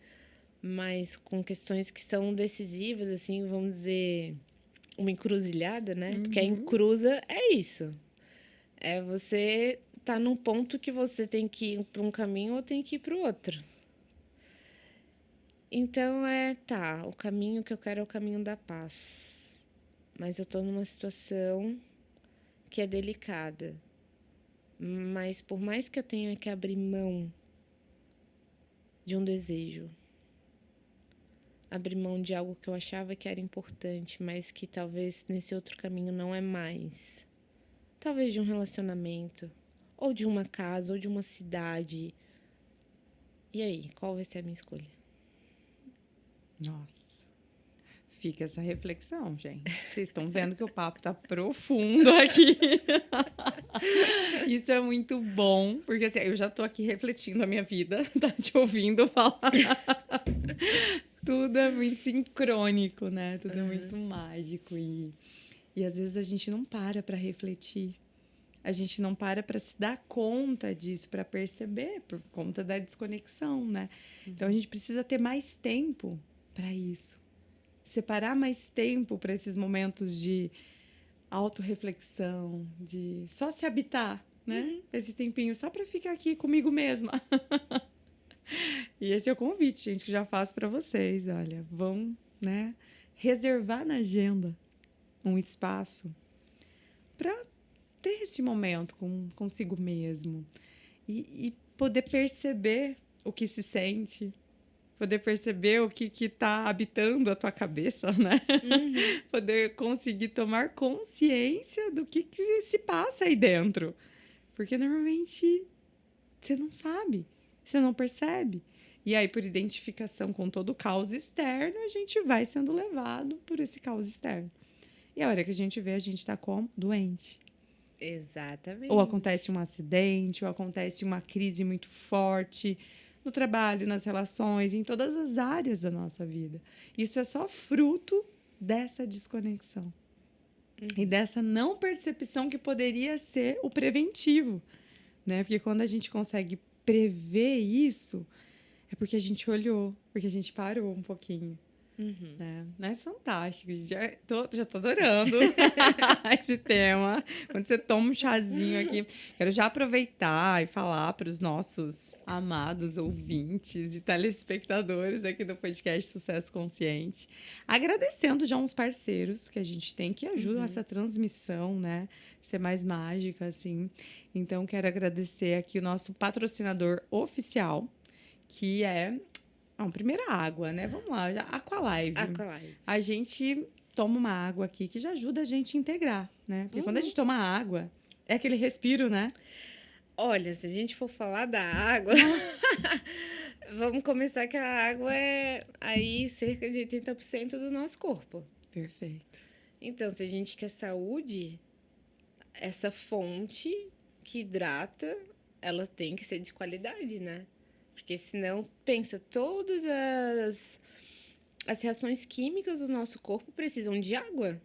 B: Mas com questões que são decisivas, assim, vamos dizer, uma encruzilhada, né? Porque a encruza é isso. É você tá num ponto que você tem que ir para um caminho ou tem que ir para o outro. Então o caminho que eu quero é o caminho da paz. Mas eu tô numa situação que é delicada. Mas por mais que eu tenha que abrir mão de um desejo, abrir mão de algo que eu achava que era importante, mas que talvez nesse outro caminho não é mais. Talvez de um relacionamento, ou de uma casa, ou de uma cidade. E aí, qual vai ser a minha escolha?
A: Nossa. Fica essa reflexão, gente. Vocês estão vendo que o papo tá profundo aqui. Isso é muito bom, porque assim, eu já tô aqui refletindo a minha vida, tá te ouvindo falar. Tudo é muito sincrônico, né? Tudo é muito mágico e às vezes a gente não para refletir. A gente não para se dar conta disso, para perceber, por conta da desconexão, né? Então a gente precisa ter mais tempo para isso. Separar mais tempo para esses momentos de autorreflexão, de só se habitar, né? Esse tempinho só para ficar aqui comigo mesma. E esse é o convite, gente, que já faço para vocês. Olha, vão, né, reservar na agenda um espaço para ter esse momento consigo mesmo e poder perceber o que se sente, poder perceber o que está habitando a tua cabeça, né? Poder conseguir tomar consciência do que se passa aí dentro. Porque normalmente você não sabe, você não percebe. E aí, por identificação com todo o caos externo, a gente vai sendo levado por esse caos externo. E a hora que a gente vê, a gente está como? Doente.
B: Exatamente.
A: Ou acontece um acidente, ou acontece uma crise muito forte no trabalho, nas relações, em todas as áreas da nossa vida. Isso é só fruto dessa desconexão. E dessa não percepção que poderia ser o preventivo, né? Porque quando a gente consegue prever isso, é porque a gente olhou, porque a gente parou um pouquinho. Né? Mas fantástico, já tô adorando esse tema. Quando você toma um chazinho aqui, quero já aproveitar e falar para os nossos amados ouvintes e telespectadores aqui do podcast Sucesso Consciente, agradecendo já uns parceiros que a gente tem que ajudam essa transmissão, né, ser mais mágica, assim. Então, quero agradecer aqui o nosso patrocinador oficial, que é primeiro a água, né? Vamos lá, Aqualive. A gente toma uma água aqui que já ajuda a gente a integrar, né? Porque quando a gente toma água, é aquele respiro, né?
B: Olha, se a gente for falar da água, vamos começar que a água é aí cerca de 80% do nosso corpo.
A: Perfeito.
B: Então, se a gente quer saúde, essa fonte que hidrata, ela tem que ser de qualidade, né? Porque senão, pensa, todas as reações químicas do nosso corpo precisam de água.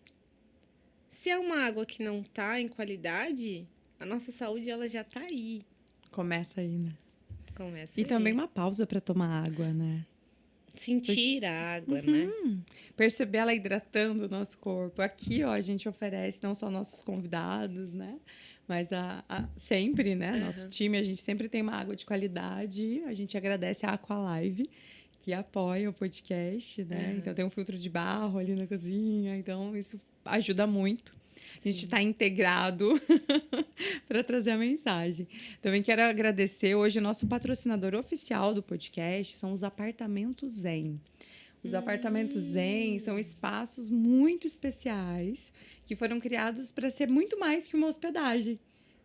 B: Se é uma água que não está em qualidade, a nossa saúde ela já está aí.
A: Começa aí, né?
B: Começa
A: e
B: aí.
A: Também uma pausa para tomar água, né?
B: Sentir a água, né?
A: Perceber ela hidratando o nosso corpo. Aqui, ó, a gente oferece não só nossos convidados, né? Mas sempre, né? Nosso time, a gente sempre tem uma água de qualidade. A gente agradece a Aqualive, que apoia o podcast, né? Então, tem um filtro de barro ali na cozinha. Então, isso ajuda muito. A gente
B: Sim.
A: está integrado para trazer a mensagem. Também quero agradecer hoje o nosso patrocinador oficial do podcast, são os Apartamentos Zen. Os Apartamentos Zen são espaços muito especiais que foram criados para ser muito mais que uma hospedagem.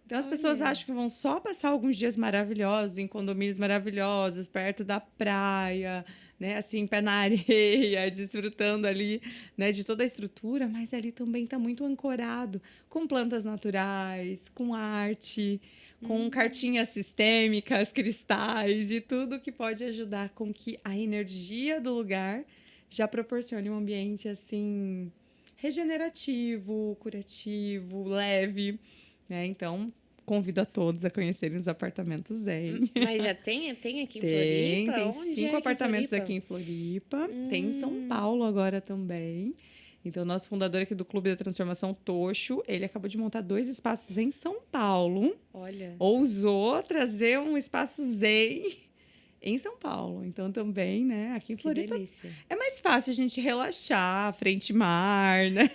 A: Então, as pessoas
B: Olha.
A: acham que vão só passar alguns dias maravilhosos, em condomínios maravilhosos, perto da praia, né? Assim, pé na areia, desfrutando ali, né, de toda a estrutura, mas ali também está muito ancorado com plantas naturais, com arte, com cartinhas sistêmicas, cristais e tudo que pode ajudar com que a energia do lugar já proporcione um ambiente assim regenerativo, curativo, leve, né? Então, convido a todos a conhecerem os apartamentos Zen.
B: Mas já tem aqui em
A: Tem,
B: Floripa?
A: tem
B: Onde
A: 5
B: é aqui em
A: apartamentos
B: Floripa?
A: aqui em Floripa, tem em São
B: Hum,
A: Paulo agora também. Então, nosso fundador aqui do Clube da Transformação, Tocho, ele acabou de montar 2 espaços em São Paulo.
B: olha,
A: Ousou trazer um espaço Zen em São Paulo. Então, também, né, aqui em
B: que
A: Floripa
B: delícia.
A: é mais fácil a gente relaxar, frente mar, né?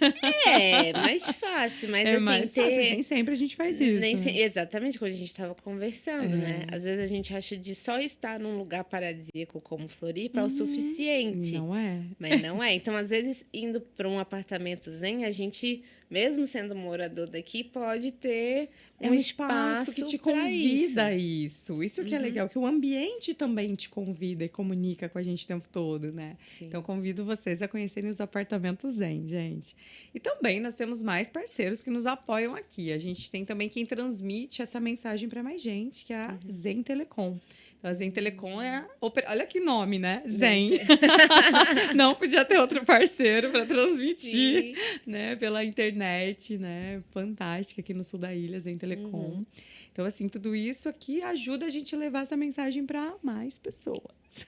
B: É, mais fácil, mas
A: É
B: assim,
A: mais fácil, mas nem sempre a gente faz
B: nem
A: isso, né?
B: exatamente como a gente estava conversando, né?
A: É.
B: Às vezes a gente acha de só estar num lugar paradisíaco como Floripa é o
A: Uhum.
B: suficiente.
A: Não é?
B: Mas não é. Então, às vezes, indo para um apartamento zen, a gente, mesmo sendo morador daqui, pode ter
A: É
B: um
A: um espaço que
B: espaço
A: te
B: para isso.
A: convida a isso. Isso que é
B: Uhum.
A: legal, que o ambiente também te convida e comunica com a gente o tempo todo, né?
B: Sim.
A: Então, convido vocês a conhecerem os apartamentos Zen, gente. E também nós temos mais parceiros que nos apoiam aqui. A gente tem também quem transmite essa mensagem para mais gente, que é a Zen Telecom. Então, a Zen Telecom é olha que nome, né? Zen. Não podia ter outro parceiro para transmitir,
B: Sim.
A: né? Pela internet, né? Fantástica aqui no sul da ilha, Zen Telecom. Então, assim, tudo isso aqui ajuda a gente a levar essa mensagem para mais pessoas.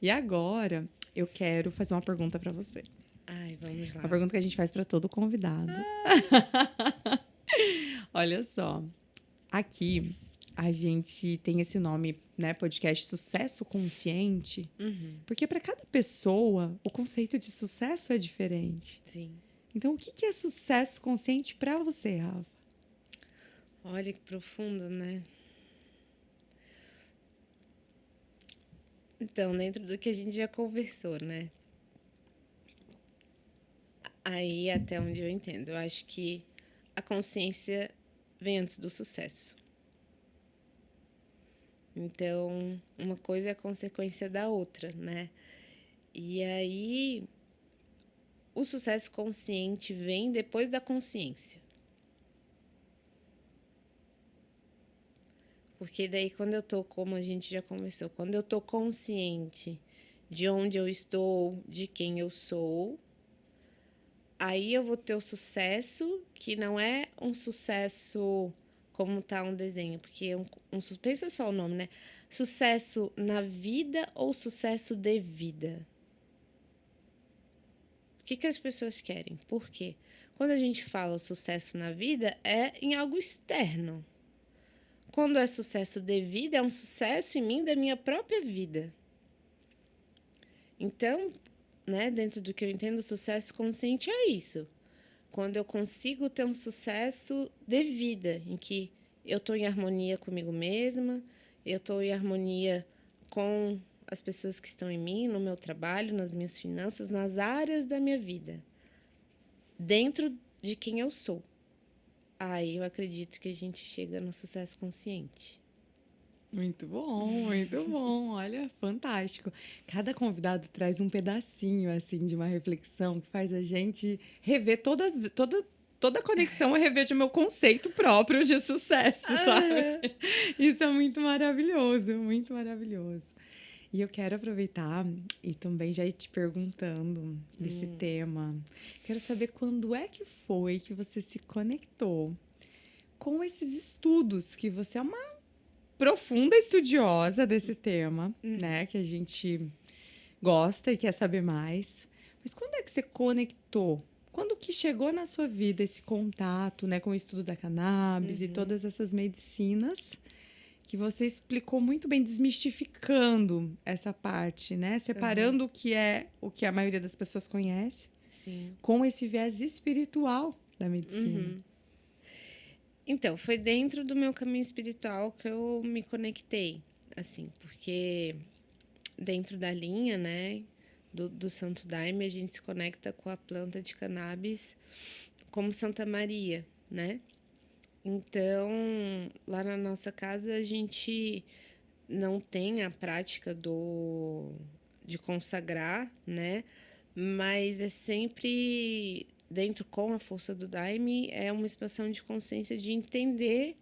A: E agora, eu quero fazer uma pergunta para você.
B: Ai, vamos lá.
A: Uma pergunta que a gente faz para todo convidado. Olha só, aqui a gente tem esse nome, né, podcast Sucesso Consciente, porque para cada pessoa o conceito de sucesso é diferente.
B: Sim.
A: Então, o que é sucesso consciente para você, Rafa?
B: Olha que profundo, né? Então, dentro do que a gente já conversou, né? Aí, até onde eu entendo, eu acho que a consciência vem antes do sucesso. Então, uma coisa é a consequência da outra, né? E aí, o sucesso consciente vem depois da consciência. Porque daí, quando eu tô, como a gente já conversou, quando eu tô consciente de onde eu estou, de quem eu sou, aí eu vou ter o sucesso, que não é um sucesso como tá um desenho, porque pensa só o nome, né? Sucesso na vida ou sucesso de vida? O que as pessoas querem? Por quê? Quando a gente fala sucesso na vida, é em algo externo. Quando é sucesso de vida, é um sucesso em mim da minha própria vida. Então, né, dentro do que eu entendo, sucesso consciente é isso. Quando eu consigo ter um sucesso de vida, em que eu estou em harmonia comigo mesma, eu estou em harmonia com as pessoas que estão em mim, no meu trabalho, nas minhas finanças, nas áreas da minha vida, dentro de quem eu sou. Aí eu acredito que a gente chega no sucesso consciente.
A: Muito bom. Olha, fantástico. Cada convidado traz um pedacinho, assim, de uma reflexão que faz a gente rever toda a conexão. Eu revejo o meu conceito próprio de sucesso, sabe? Isso é muito maravilhoso, muito maravilhoso. E eu quero aproveitar e também já ir te perguntando desse tema. Quero saber quando é que foi que você se conectou com esses estudos, que você é uma profunda estudiosa desse tema, né? Que a gente gosta e quer saber mais. Mas quando é que você conectou? Quando que chegou na sua vida esse contato, né, com o estudo da cannabis e todas essas medicinas que você explicou muito bem, desmistificando essa parte, né? Separando o que a maioria das pessoas conhece
B: Sim.
A: com esse viés espiritual da medicina?
B: Uhum. Então, foi dentro do meu caminho espiritual que eu me conectei, assim, porque dentro da linha, né, do Santo Daime, a gente se conecta com a planta de cannabis como Santa Maria, né? Então, lá na nossa casa, a gente não tem a prática de consagrar, né? Mas é sempre dentro com a força do Daime, é uma expansão de consciência de entender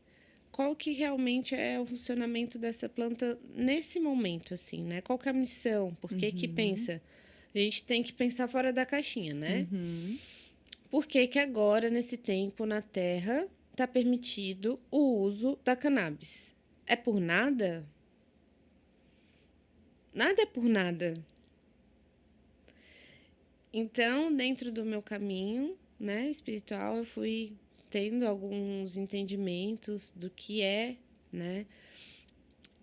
B: qual que realmente é o funcionamento dessa planta nesse momento, assim, né? Qual que é a missão? Por que que
A: Uhum,
B: pensa? A gente tem que pensar fora da caixinha, né?
A: uhum.
B: Por que que agora, nesse tempo, na Terra, está permitido o uso da cannabis? É por nada? Nada é por nada. Então, dentro do meu caminho, né, espiritual, eu fui tendo alguns entendimentos do que é, né,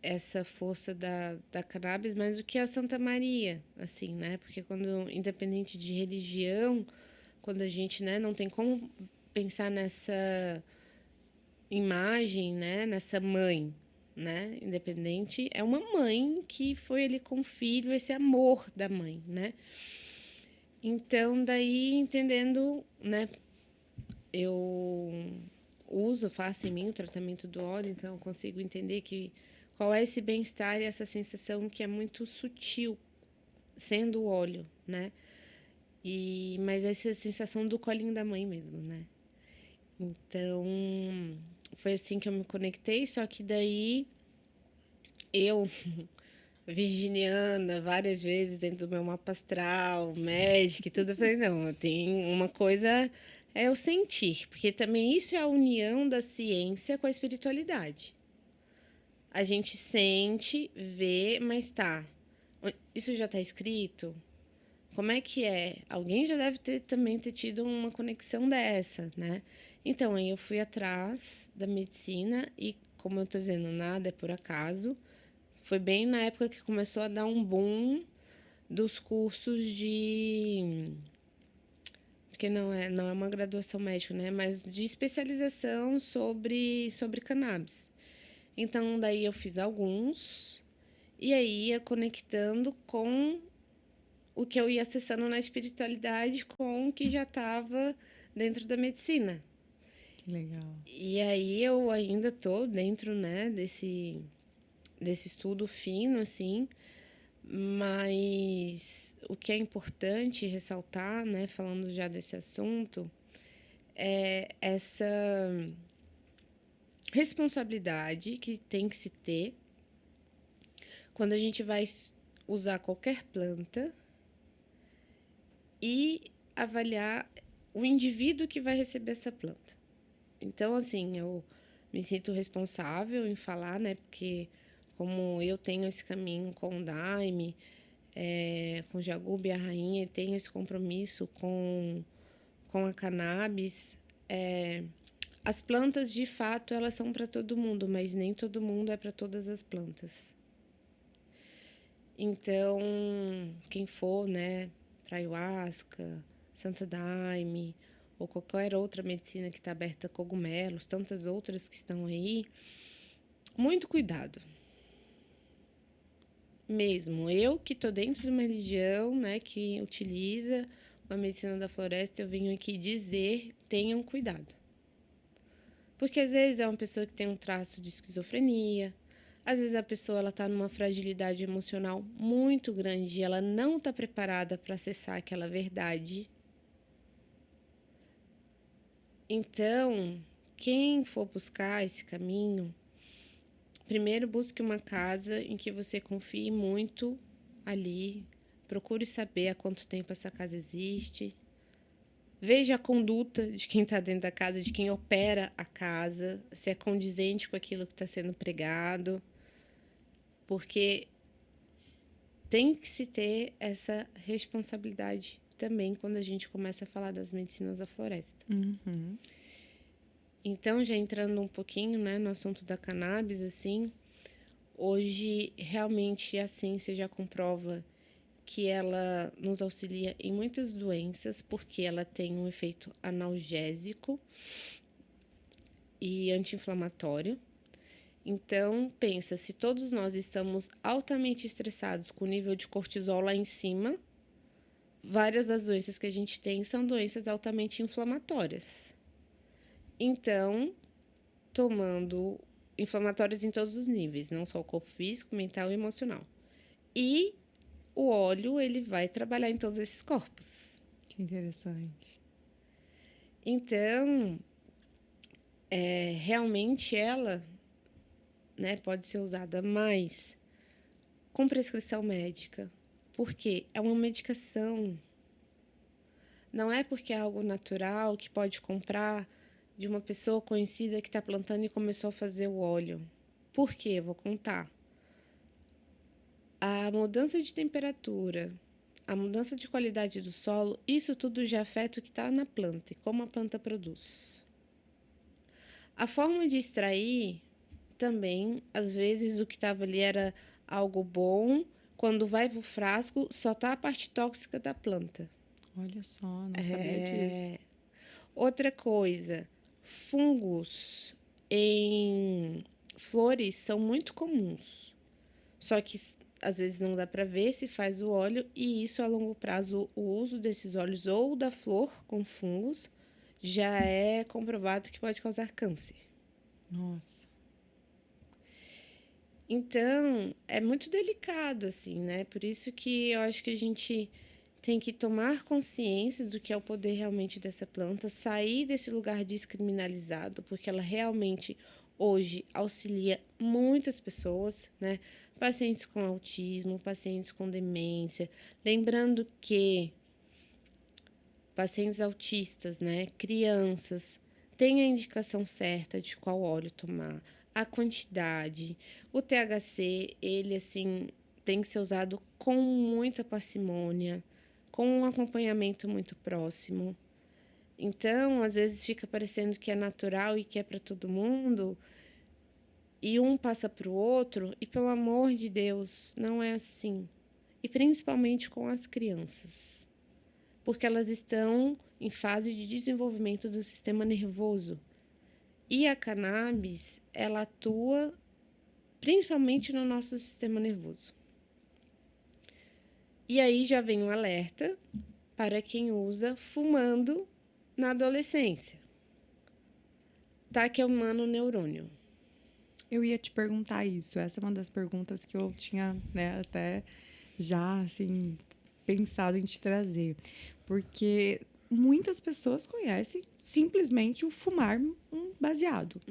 B: essa força da cannabis, mas o que é a Santa Maria, assim, né? Porque quando, independente de religião, quando a gente, né, não tem como pensar nessa imagem, né, nessa mãe, né, independente, é uma mãe que foi ali com o filho, esse amor da mãe, né? Então, daí, entendendo, né, eu faço em mim o tratamento do óleo, então eu consigo entender que qual é esse bem-estar e essa sensação que é muito sutil, sendo o óleo, né? Mas essa sensação do colinho da mãe mesmo, né? Então, foi assim que eu me conectei, só que daí eu, virginiana, várias vezes dentro do meu mapa astral, médica e tudo, eu falei, não, tem uma coisa é o sentir, porque também isso é a união da ciência com a espiritualidade. A gente sente, vê, mas tá. Isso já tá escrito? Como é que é? Alguém já deve ter também ter tido uma conexão dessa, né? Então, aí eu fui atrás da medicina e, como eu tô dizendo, nada é por acaso. Foi bem na época que começou a dar um boom dos cursos de, porque não é uma graduação médica, né? Mas de especialização sobre cannabis. Então, daí eu fiz alguns, e aí ia conectando com o que eu ia acessando na espiritualidade com o que já estava dentro da medicina.
A: Que legal.
B: E aí eu ainda tô dentro, né, desse estudo fino, assim, mas o que é importante ressaltar, né, falando já desse assunto, é essa responsabilidade que tem que se ter quando a gente vai usar qualquer planta e avaliar o indivíduo que vai receber essa planta. Então, assim, eu me sinto responsável em falar, né? Porque como eu tenho esse caminho com o Daime, com o Jagube e a Rainha, e tenho esse compromisso com a cannabis, as plantas, de fato, elas são para todo mundo, mas nem todo mundo é para todas as plantas. Então, quem for, né, para ayahuasca, Santo Daime, ou qualquer outra medicina que está aberta a cogumelos, tantas outras que estão aí, muito cuidado. Mesmo eu que estou dentro de uma religião, né, que utiliza uma medicina da floresta, eu venho aqui dizer, tenham cuidado. Porque às vezes é uma pessoa que tem um traço de esquizofrenia, às vezes a pessoa ela está numa fragilidade emocional muito grande e ela não está preparada para acessar aquela verdade. Então, quem for buscar esse caminho, primeiro busque uma casa em que você confie muito ali, procure saber há quanto tempo essa casa existe, veja a conduta de quem está dentro da casa, de quem opera a casa, se é condizente com aquilo que está sendo pregado, porque tem que se ter essa responsabilidade também quando a gente começa a falar das medicinas da floresta.
A: Uhum.
B: Então, já entrando um pouquinho, né, no assunto da cannabis, assim, hoje realmente a ciência já comprova que ela nos auxilia em muitas doenças, porque ela tem um efeito analgésico e anti-inflamatório. Então, pensa, se todos nós estamos altamente estressados com o nível de cortisol lá em cima, várias das doenças que a gente tem são doenças altamente inflamatórias. Então, tomando inflamatórias em todos os níveis, não só o corpo físico, mental e emocional. E o óleo, ele vai trabalhar em todos esses corpos.
A: Que interessante.
B: Então, realmente ela, né, pode ser usada mais com prescrição médica, porque é uma medicação. Não é porque é algo natural que pode comprar de uma pessoa conhecida que está plantando e começou a fazer o óleo. Por quê? Vou contar. A mudança de temperatura, a mudança de qualidade do solo, isso tudo já afeta o que está na planta e como a planta produz. A forma de extrair também, às vezes o que estava ali era algo bom, quando vai para o frasco, só está a parte tóxica da planta.
A: Olha só, não sabia disso.
B: Outra coisa, fungos em flores são muito comuns, só que às vezes não dá para ver se faz o óleo, e isso a longo prazo, o uso desses óleos ou da flor com fungos já é comprovado que pode causar câncer.
A: Nossa.
B: Então, é muito delicado, assim, né? Por isso que eu acho que a gente tem que tomar consciência do que é o poder realmente dessa planta, sair desse lugar descriminalizado, porque ela realmente hoje auxilia muitas pessoas, né? Pacientes com autismo, pacientes com demência. Lembrando que pacientes autistas, né? Crianças, têm a indicação certa de qual óleo tomar, a quantidade. O THC, ele assim, tem que ser usado com muita parcimônia, com um acompanhamento muito próximo. Então, às vezes fica parecendo que é natural e que é para todo mundo, e um passa para o outro, e pelo amor de Deus, não é assim. E principalmente com as crianças, porque elas estão em fase de desenvolvimento do sistema nervoso. E a cannabis, ela atua principalmente no nosso sistema nervoso. E aí já vem um alerta para quem usa fumando na adolescência. Tá queimando o neurônio.
A: Eu ia te perguntar isso. Essa é uma das perguntas que eu tinha, né, até já, assim, pensado em te trazer. Porque muitas pessoas conhecem simplesmente o fumar um baseado,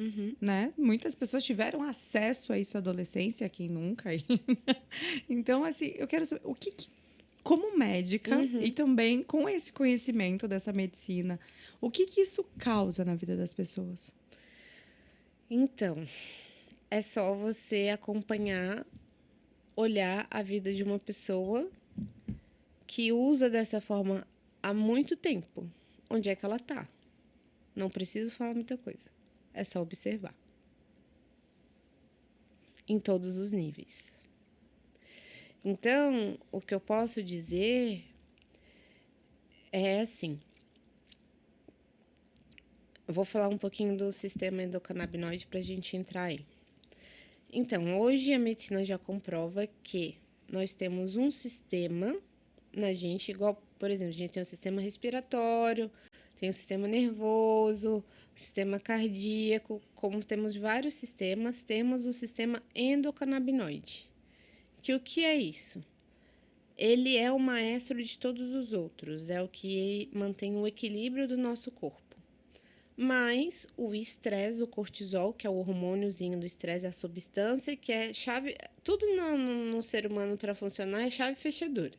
A: né? Muitas pessoas tiveram acesso a isso na adolescência, quem nunca. Então, assim, eu quero saber como médica e também com esse conhecimento dessa medicina, o que isso causa na vida das pessoas?
B: Então, é só você acompanhar, olhar a vida de uma pessoa que usa dessa forma há muito tempo. Onde é que ela tá? Não preciso falar muita coisa. É só observar. Em todos os níveis. Então, o que eu posso dizer é assim. Eu vou falar um pouquinho do sistema endocannabinoide para a gente entrar aí. Então, hoje a medicina já comprova que nós temos um sistema na gente, igual, por exemplo, a gente tem o sistema respiratório, tem o sistema nervoso, o sistema cardíaco, como temos vários sistemas, temos o sistema endocannabinoide. Que o que é isso? Ele é o maestro de todos os outros, é o que mantém o equilíbrio do nosso corpo. Mas o estresse, o cortisol, que é o hormôniozinho do estresse, é a substância que é chave, tudo no ser humano para funcionar é chave fechadura.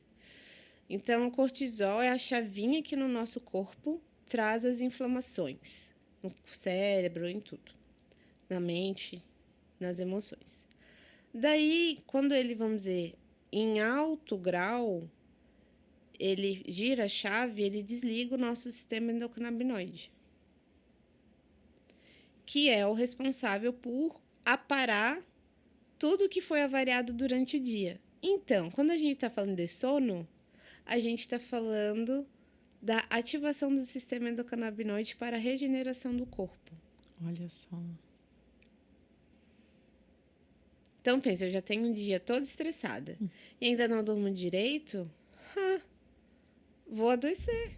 B: Então, o cortisol é a chavinha que no nosso corpo traz as inflamações, no cérebro, em tudo, na mente, nas emoções. Daí, quando ele, vamos dizer, em alto grau, ele gira a chave, ele desliga o nosso sistema endocannabinoide, que é o responsável por aparar tudo que foi avariado durante o dia. Então, quando a gente está falando de sono, a gente está falando da ativação do sistema endocannabinoide para a regeneração do corpo.
A: Olha só.
B: Então, pensa, eu já tenho um dia todo estressada e ainda não durmo direito, vou adoecer.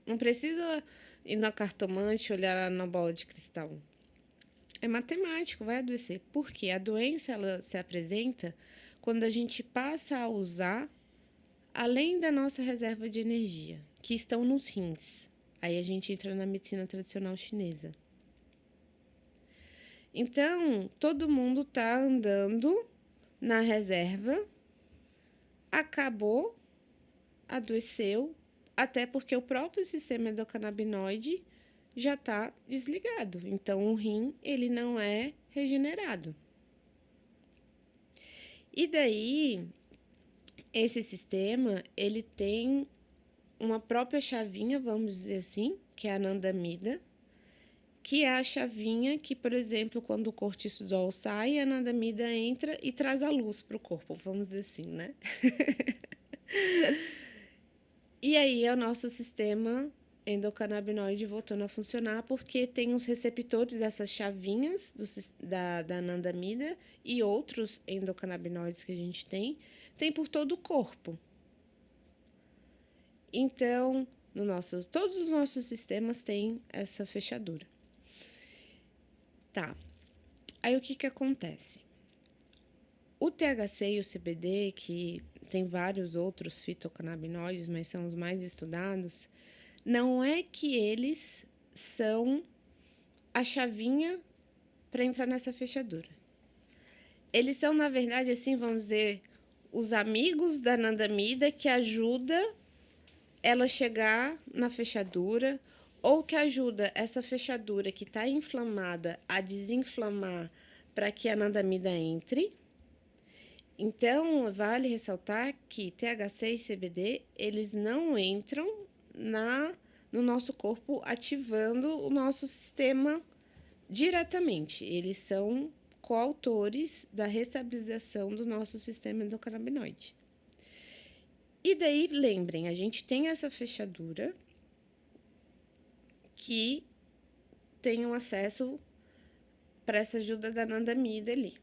B: Não precisa ir na cartomante, olhar na bola de cristal. É matemático, vai adoecer. Porque a doença, ela se apresenta quando a gente passa a usar além da nossa reserva de energia, que estão nos rins. Aí a gente entra na medicina tradicional chinesa. Então, todo mundo tá andando na reserva, acabou, adoeceu, até porque o próprio sistema endocannabinoide já está desligado. Então, o rim, ele não é regenerado. E daí, esse sistema, ele tem uma própria chavinha, vamos dizer assim, que é a anandamida, que é a chavinha que, por exemplo, quando o cortisol sai, a anandamida entra e traz a luz para o corpo, vamos dizer assim, né? E aí é o nosso sistema endocannabinoide voltando a funcionar, porque tem os receptores dessas chavinhas da anandamida e outros endocannabinoides que a gente tem por todo o corpo. Então, todos os nossos sistemas têm essa fechadura. Tá. Aí o que acontece? O THC e o CBD, que tem vários outros fitocannabinoides, mas são os mais estudados, não é que eles são a chavinha para entrar nessa fechadura. Eles são, na verdade, assim, vamos dizer, os amigos da anandamida que ajuda ela chegar na fechadura, ou que ajuda essa fechadura que está inflamada a desinflamar para que a anandamida entre. Então, vale ressaltar que THC e CBD, eles não entram no nosso corpo ativando o nosso sistema diretamente. Eles são coautores da restabilização do nosso sistema endocannabinoide. E daí, lembrem, a gente tem essa fechadura que tem um acesso para essa ajuda da anandamida ali.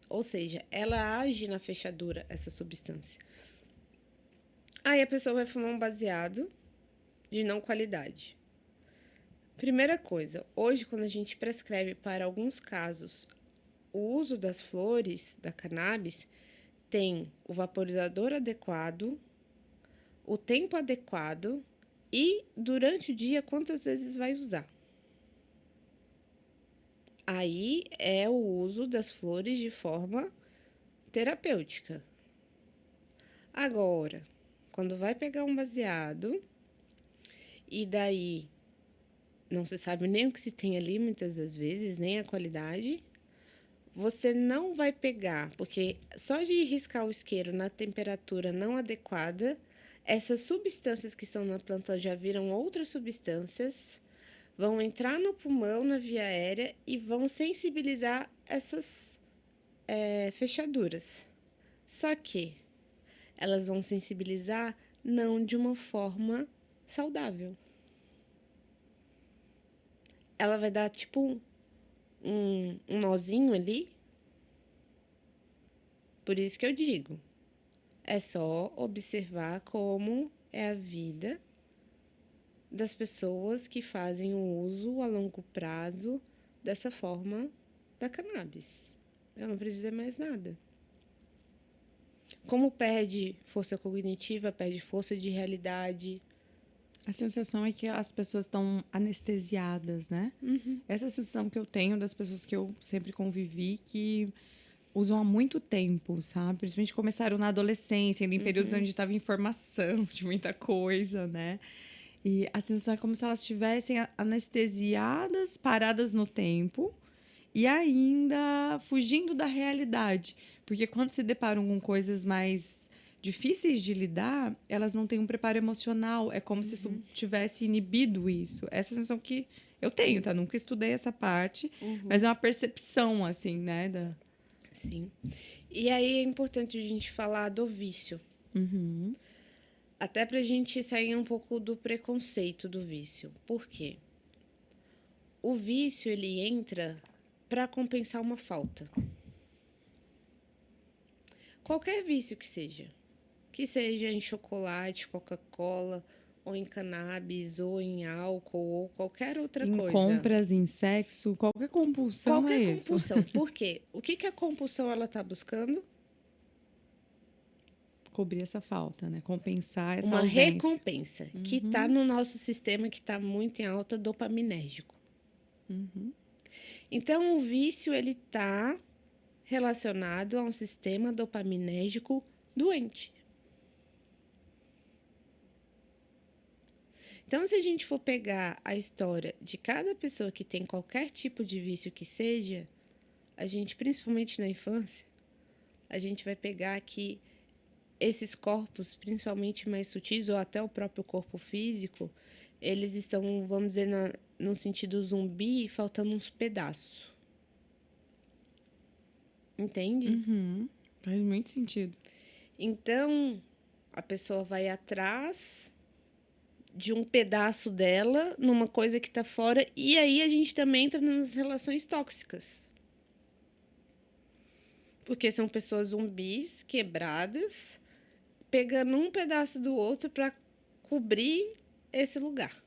B: Ou seja, ela age na fechadura, essa substância. Aí a pessoa vai fumar um baseado de não qualidade. Primeira coisa, hoje quando a gente prescreve para alguns casos o uso das flores, da cannabis, tem o vaporizador adequado, o tempo adequado e durante o dia quantas vezes vai usar. Aí é o uso das flores de forma terapêutica. Agora, quando vai pegar um baseado e daí não se sabe nem o que se tem ali muitas das vezes, nem a qualidade, você não vai pegar, porque só de riscar o isqueiro na temperatura não adequada, essas substâncias que estão na planta já viram outras substâncias, vão entrar no pulmão, na via aérea e vão sensibilizar essas fechaduras. Só que elas vão sensibilizar não de uma forma saudável. Ela vai dar tipo um nozinho ali. Por isso que eu digo, é só observar como é a vida das pessoas que fazem o uso a longo prazo dessa forma da cannabis. Eu não preciso mais nada. Como perde força cognitiva, perde força de realidade.
A: A sensação é que as pessoas estão anestesiadas, né? Essa sensação que eu tenho das pessoas que eu sempre convivi, que usam há muito tempo, sabe? Principalmente começaram na adolescência, ainda em períodos onde estava em formação de muita coisa, né? E a sensação é como se elas estivessem anestesiadas, paradas no tempo e ainda fugindo da realidade. Porque quando se deparam com coisas mais difíceis de lidar, elas não têm um preparo emocional. É como se tivesse inibido isso. Essa sensação que eu tenho, tá? Nunca estudei essa parte, mas é uma percepção, assim, né?
B: Sim. E aí é importante a gente falar do vício.
A: Uhum.
B: Até pra gente sair um pouco do preconceito do vício. Por quê? O vício, ele entra para compensar uma falta. Qualquer vício que seja em chocolate, Coca-Cola, ou em cannabis, ou em álcool, ou qualquer outra
A: Em
B: coisa.
A: compras, em sexo, qualquer compulsão é
B: Qualquer
A: isso.
B: compulsão. Por quê? O que que a compulsão ela tá buscando?
A: Cobrir essa falta, né? Compensar essa
B: Uma
A: ausência.
B: recompensa, que tá
A: Uhum.
B: no nosso sistema que tá muito em alta, dopaminérgico.
A: Uhum.
B: Então, o vício, ele tá relacionado a um sistema dopaminérgico doente. Então, se a gente for pegar a história de cada pessoa que tem qualquer tipo de vício que seja, a gente, principalmente na infância, a gente vai pegar que esses corpos, principalmente mais sutis, ou até o próprio corpo físico, eles estão, vamos dizer, no sentido zumbi, faltando uns pedaços. Entende?
A: Uhum. Faz muito sentido.
B: Então, a pessoa vai atrás de um pedaço dela numa coisa que tá fora, e aí a gente também entra nas relações tóxicas. Porque são pessoas zumbis, quebradas, pegando um pedaço do outro para cobrir esse lugar.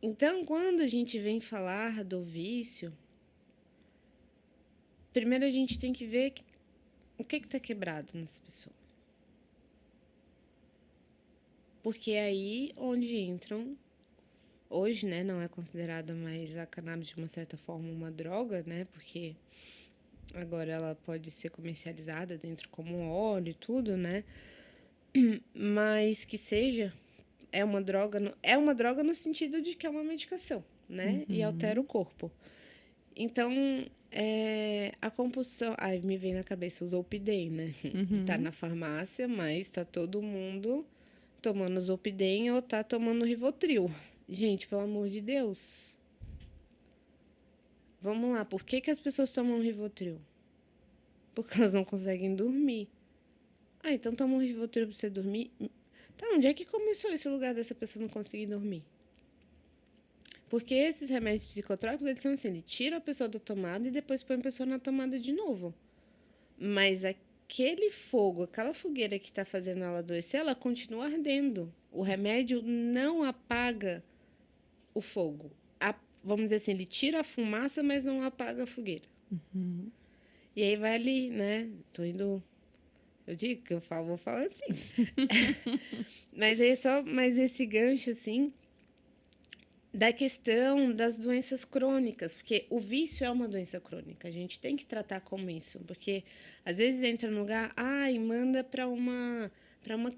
B: Então, quando a gente vem falar do vício, primeiro a gente tem que ver o que está quebrado nessa pessoa. Porque é aí onde entram. Hoje, né, não é considerada mais a cannabis de uma certa forma uma droga, né? Porque agora ela pode ser comercializada dentro como um óleo e tudo, né? Mas que seja, é uma droga no sentido de que é uma medicação, né? E altera o
A: Uhum.
B: corpo. Então, a compulsão. Ai, me vem na cabeça o Zolpidem, né? Tá
A: Uhum.
B: na farmácia, mas tá todo mundo tomando Zolpidem ou tá tomando Rivotril. Gente, pelo amor de Deus. Vamos lá, por que que as pessoas tomam Rivotril? Porque elas não conseguem dormir. Ah, então toma um Rivotril pra você dormir? Tá, onde é que começou esse lugar dessa pessoa não conseguir dormir? Porque esses remédios psicotrópicos, eles são assim, ele tira a pessoa da tomada e depois põe a pessoa na tomada de novo. Mas aquele fogo, aquela fogueira que está fazendo ela adoecer, ela continua ardendo. O remédio não apaga o fogo. Vamos dizer assim, ele tira a fumaça, mas não apaga a fogueira.
A: Uhum.
B: E aí vai ali, né? Tô indo. Eu digo que eu falo, vou falar assim. Mas é só mais esse gancho, assim, da questão das doenças crônicas, porque o vício é uma doença crônica, a gente tem que tratar como isso, porque às vezes entra no lugar, e manda para uma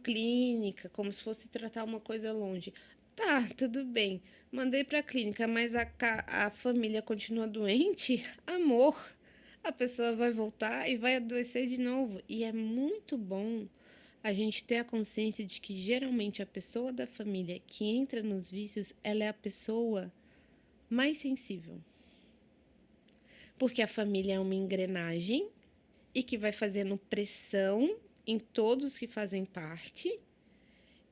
B: clínica, como se fosse tratar uma coisa longe. Tá, tudo bem. Mandei para a clínica, mas a família continua doente, amor. A pessoa vai voltar e vai adoecer de novo. E é muito bom a gente ter a consciência de que geralmente a pessoa da família que entra nos vícios, ela é a pessoa mais sensível. Porque a família é uma engrenagem e que vai fazendo pressão em todos que fazem parte.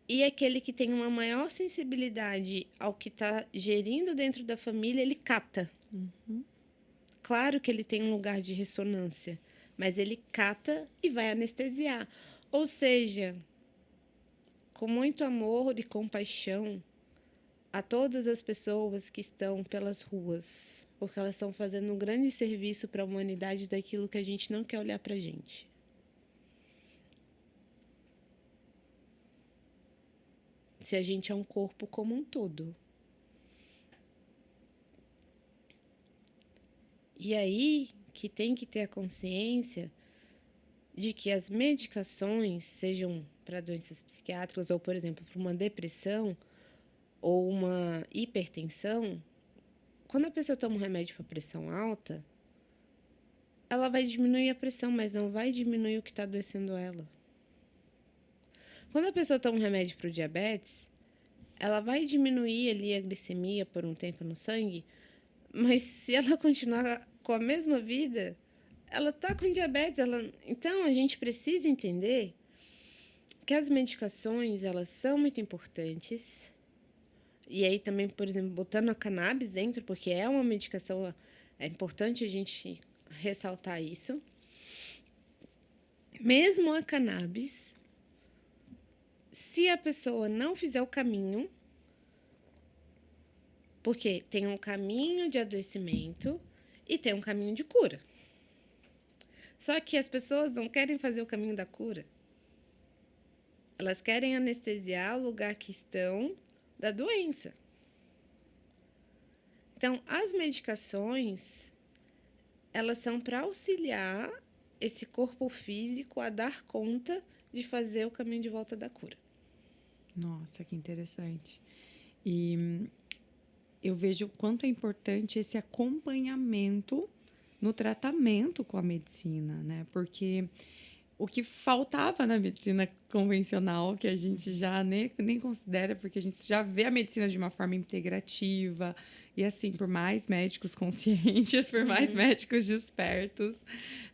B: E aquele que tem uma maior sensibilidade ao que está gerindo dentro da família, ele cata.
A: Uhum.
B: Claro que ele tem um lugar de ressonância, mas ele cata e vai anestesiar. Ou seja, com muito amor e compaixão a todas as pessoas que estão pelas ruas, porque elas estão fazendo um grande serviço para a humanidade daquilo que a gente não quer olhar para a gente. Se a gente é um corpo como um todo. E aí que tem que ter a consciência de que as medicações, sejam para doenças psiquiátricas ou, por exemplo, para uma depressão ou uma hipertensão, quando a pessoa toma um remédio para pressão alta, ela vai diminuir a pressão, mas não vai diminuir o que está adoecendo ela. Quando a pessoa toma um remédio para o diabetes, ela vai diminuir ali a glicemia por um tempo no sangue, Mas se ela continuar com a mesma vida, ela tá com diabetes, então a gente precisa entender que as medicações, elas são muito importantes. E aí também, por exemplo, botando a cannabis dentro, porque é uma medicação, é importante a gente ressaltar isso. Mesmo a cannabis, se a pessoa não fizer o caminho, porque tem um caminho de adoecimento e tem um caminho de cura. Só que as pessoas não querem fazer o caminho da cura. Elas querem anestesiar o lugar que estão da doença. Então, as medicações, elas são para auxiliar esse corpo físico a dar conta de fazer o caminho de volta da cura.
A: Nossa, que interessante. E eu vejo o quanto é importante esse acompanhamento no tratamento com a medicina, né? Porque o que faltava na medicina convencional, que a gente já nem considera, porque a gente já vê a medicina de uma forma integrativa, e assim, por mais médicos conscientes, por mais médicos despertos,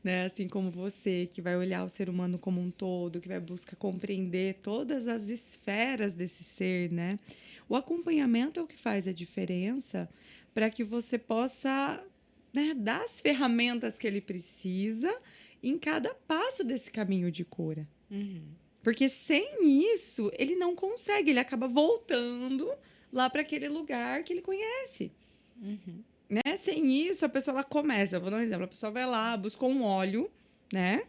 A: né? Assim como você, que vai olhar o ser humano como um todo, que vai buscar compreender todas as esferas desse ser, né? O acompanhamento é o que faz a diferença para que você possa, né, dar as ferramentas que ele precisa em cada passo desse caminho de cura. Porque sem isso, ele não consegue, ele acaba voltando lá para aquele lugar que ele conhece. Né? Sem isso, a pessoa ela começa, vou dar um exemplo, a pessoa vai lá, buscou um óleo, né?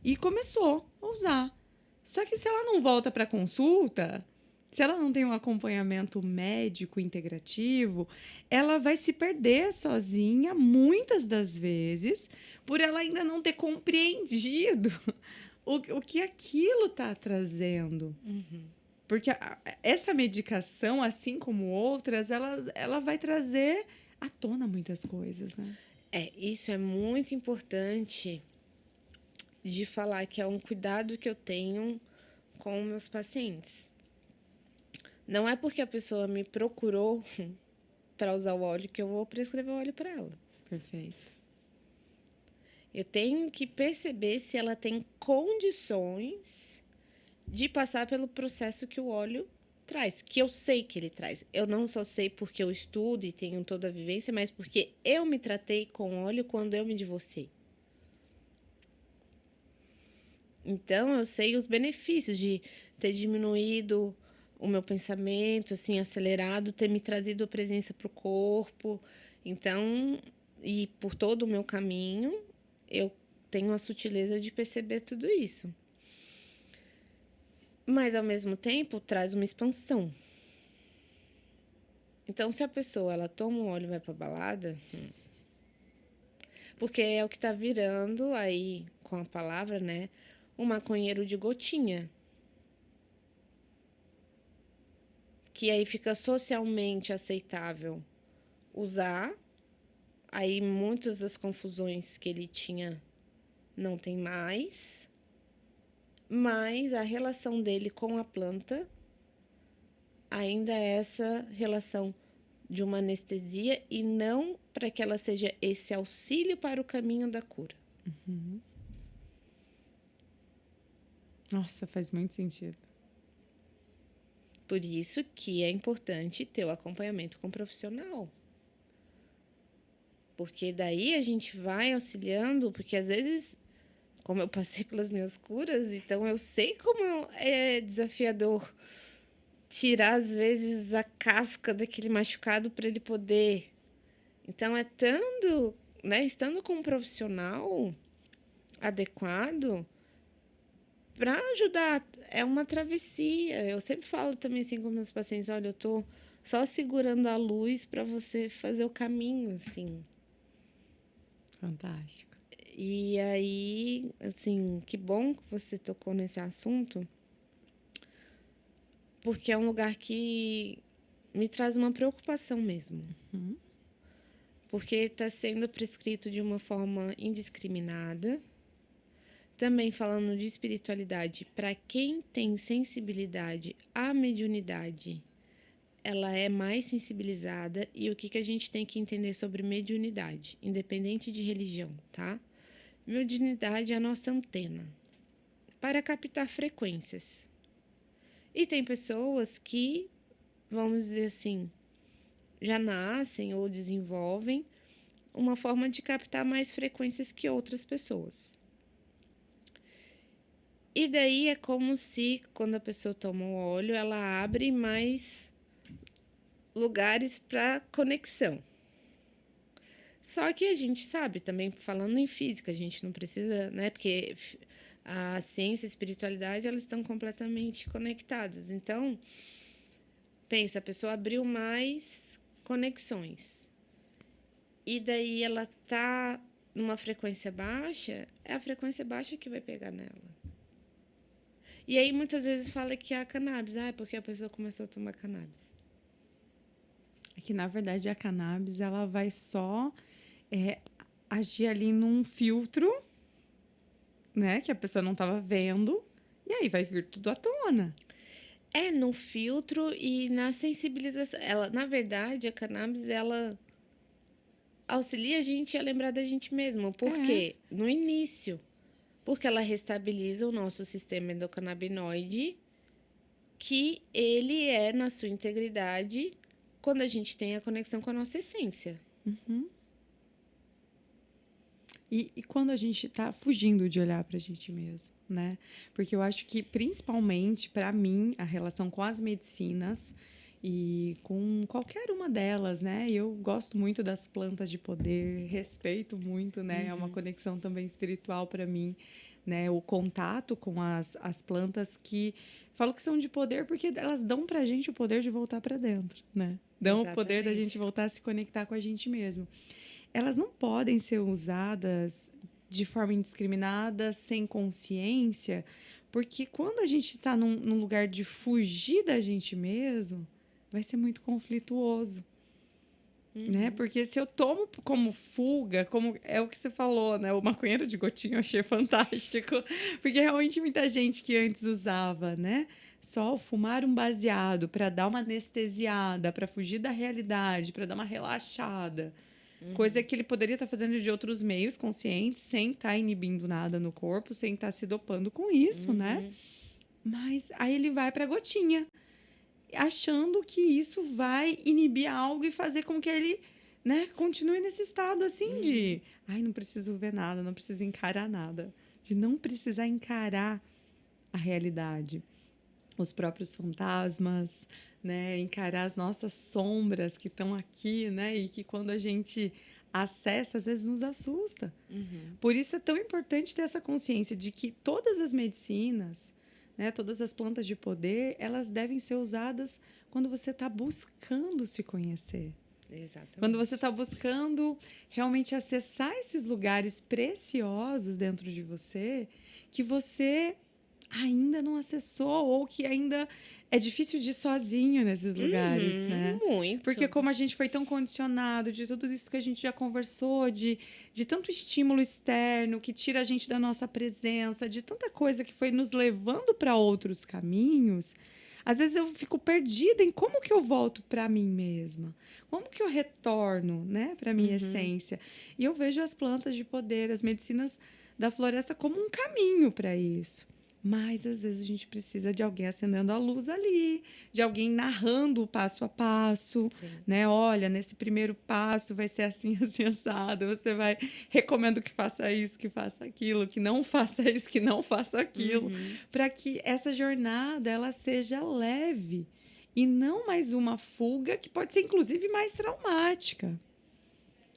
A: E começou a usar. Só que se ela não volta para consulta, se ela não tem um acompanhamento médico integrativo, ela vai se perder sozinha muitas das vezes, por ela ainda não ter compreendido o que aquilo está trazendo. Porque essa medicação, assim como outras, ela vai trazer à tona muitas coisas, né?
B: Isso é muito importante de falar, que é um cuidado que eu tenho com meus pacientes. Não é porque a pessoa me procurou para usar o óleo que eu vou prescrever o óleo para ela.
A: Perfeito.
B: Eu tenho que perceber se ela tem condições de passar pelo processo que o óleo traz, que eu sei que ele traz. Eu não só sei porque eu estudo e tenho toda a vivência, mas porque eu me tratei com óleo quando eu me divorciei. Então, eu sei os benefícios de ter diminuído o meu pensamento, assim, acelerado, ter me trazido a presença para o corpo. Então, e por todo o meu caminho, eu tenho a sutileza de perceber tudo isso. Mas, ao mesmo tempo, traz uma expansão. Então, se a pessoa, ela toma um óleo e vai pra balada, porque é o que tá virando aí, com a palavra, né? Um maconheiro de gotinha. Que aí fica socialmente aceitável usar. Aí muitas das confusões que ele tinha não tem mais. Mas a relação dele com a planta ainda é essa relação de uma anestesia e não para que ela seja esse auxílio para o caminho da cura.
A: Nossa, faz muito sentido.
B: Por isso que é importante ter o acompanhamento com o profissional. Porque daí a gente vai auxiliando, porque às vezes, como eu passei pelas minhas curas, então eu sei como é desafiador tirar, às vezes, a casca daquele machucado para ele poder. Então, estando com um profissional adequado para ajudar, é uma travessia. Eu sempre falo também assim com meus pacientes, olha, eu tô só segurando a luz para você fazer o caminho, assim.
A: Fantástico.
B: E aí, assim, que bom que você tocou nesse assunto, porque é um lugar que me traz uma preocupação mesmo. Porque está sendo prescrito de uma forma indiscriminada. Também falando de espiritualidade, para quem tem sensibilidade à mediunidade, ela é mais sensibilizada e o que que a gente tem que entender sobre mediunidade, independente de religião, tá? Mediunidade é a nossa antena para captar frequências. E tem pessoas que, vamos dizer assim, já nascem ou desenvolvem uma forma de captar mais frequências que outras pessoas. E daí é como se, quando a pessoa toma o óleo, ela abre mais lugares para conexão. Só que a gente sabe, também falando em física, a gente não precisa, né? Porque a ciência e a espiritualidade, elas estão completamente conectadas. Então, pensa, a pessoa abriu mais conexões. E daí ela tá numa frequência baixa, é a frequência baixa que vai pegar nela. E aí muitas vezes fala que é a cannabis, porque a pessoa começou a tomar cannabis.
A: É que, na verdade, a cannabis, ela vai só agir ali num filtro, né? Que a pessoa não estava vendo. E aí vai vir tudo à tona.
B: É no filtro e na sensibilização. Ela, na verdade, a cannabis, ela auxilia a gente a lembrar da gente mesmo. Por quê? No início. Porque ela restabiliza o nosso sistema endocannabinoide, que ele é na sua integridade quando a gente tem a conexão com a nossa essência.
A: Uhum. E quando a gente está fugindo de olhar para a gente mesmo, né? Porque eu acho que, principalmente, para mim, a relação com as medicinas e com qualquer uma delas, né? Eu gosto muito das plantas de poder, respeito muito, né? É uma conexão também espiritual para mim, né? O contato com as plantas que falo que são de poder porque elas dão para a gente o poder de voltar para dentro, né? Dão o poder da gente voltar a se conectar com a gente mesmo. Elas não podem ser usadas de forma indiscriminada, sem consciência, porque quando a gente está num lugar de fugir da gente mesmo, vai ser muito conflituoso. Né? Porque se eu tomo como fuga, como é o que você falou, né? O maconheiro de gotinha eu achei fantástico. Porque realmente muita gente que antes usava, né? Só fumar um baseado para dar uma anestesiada, para fugir da realidade, para dar uma relaxada. Coisa que ele poderia estar fazendo de outros meios conscientes, sem estar inibindo nada no corpo, sem estar se dopando com isso, né? Mas aí ele vai para a gotinha, achando que isso vai inibir algo e fazer com que ele, né, continue nesse estado assim de, ai, não preciso ver nada, não preciso encarar nada, de não precisar encarar a realidade, os próprios fantasmas, né, encarar as nossas sombras que estão aqui, né, e que quando a gente acessa, às vezes nos assusta. Por isso é tão importante ter essa consciência de que todas as medicinas, né, todas as plantas de poder, elas devem ser usadas quando você está buscando se conhecer.
B: Exatamente.
A: Quando você está buscando realmente acessar esses lugares preciosos dentro de você, que você ainda não acessou ou que ainda é difícil de ir sozinho nesses lugares, né?
B: Muito.
A: Porque como a gente foi tão condicionado de tudo isso que a gente já conversou, de tanto estímulo externo que tira a gente da nossa presença, de tanta coisa que foi nos levando para outros caminhos, às vezes eu fico perdida em como que eu volto para mim mesma, como que eu retorno, né, para minha essência. E eu vejo as plantas de poder, as medicinas da floresta como um caminho para isso. Mas, às vezes, a gente precisa de alguém acendendo a luz ali, de alguém narrando o passo a passo, né? Olha, nesse primeiro passo vai ser assim, assim, assado. Você vai, recomendo que faça isso, que faça aquilo, que não faça isso, que não faça aquilo, para que essa jornada ela seja leve e não mais uma fuga que pode ser, inclusive, mais traumática.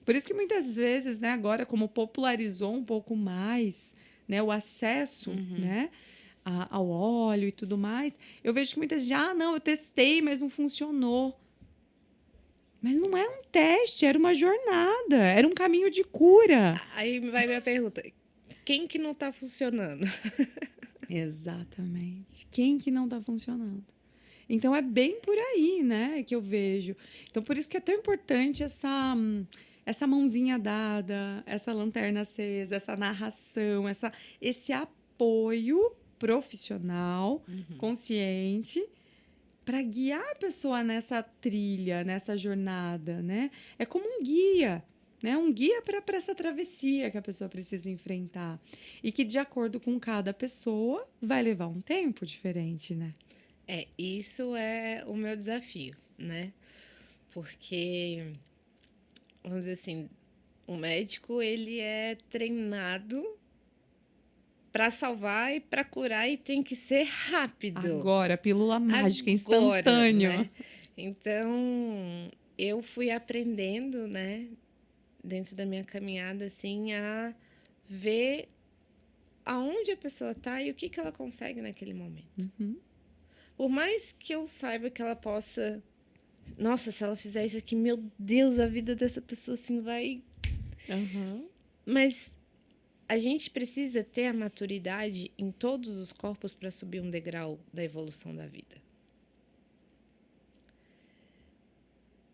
A: Por isso que muitas vezes, né, agora, como popularizou um pouco mais, né, o acesso, né, ao óleo e tudo mais, eu vejo que muitas já, não, eu testei, mas não funcionou. Mas não é um teste, era uma jornada, era um caminho de cura.
B: Aí vai minha pergunta: quem que não está funcionando?
A: Exatamente. Quem que não está funcionando? Então é bem por aí, né, que eu vejo. Então por isso que é tão importante essa mãozinha dada, essa lanterna acesa, essa narração, esse apoio profissional, consciente, para guiar a pessoa nessa trilha, nessa jornada, né? É como um guia, né? Um guia para essa travessia que a pessoa precisa enfrentar. E que, de acordo com cada pessoa, vai levar um tempo diferente, né?
B: Isso é o meu desafio, né? Porque, vamos dizer assim, o médico, ele é treinado para salvar e para curar e tem que ser rápido.
A: Agora, pílula mágica,
B: Agora,
A: instantâneo.
B: né? Então, eu fui aprendendo, né, dentro da minha caminhada, assim, a ver aonde a pessoa tá e o que que ela consegue naquele momento.
A: Uhum.
B: Por mais que eu saiba que ela possa, nossa, se ela fizer isso aqui, meu Deus, a vida dessa pessoa assim vai.
A: Aham.
B: Mas a gente precisa ter a maturidade em todos os corpos para subir um degrau da evolução da vida.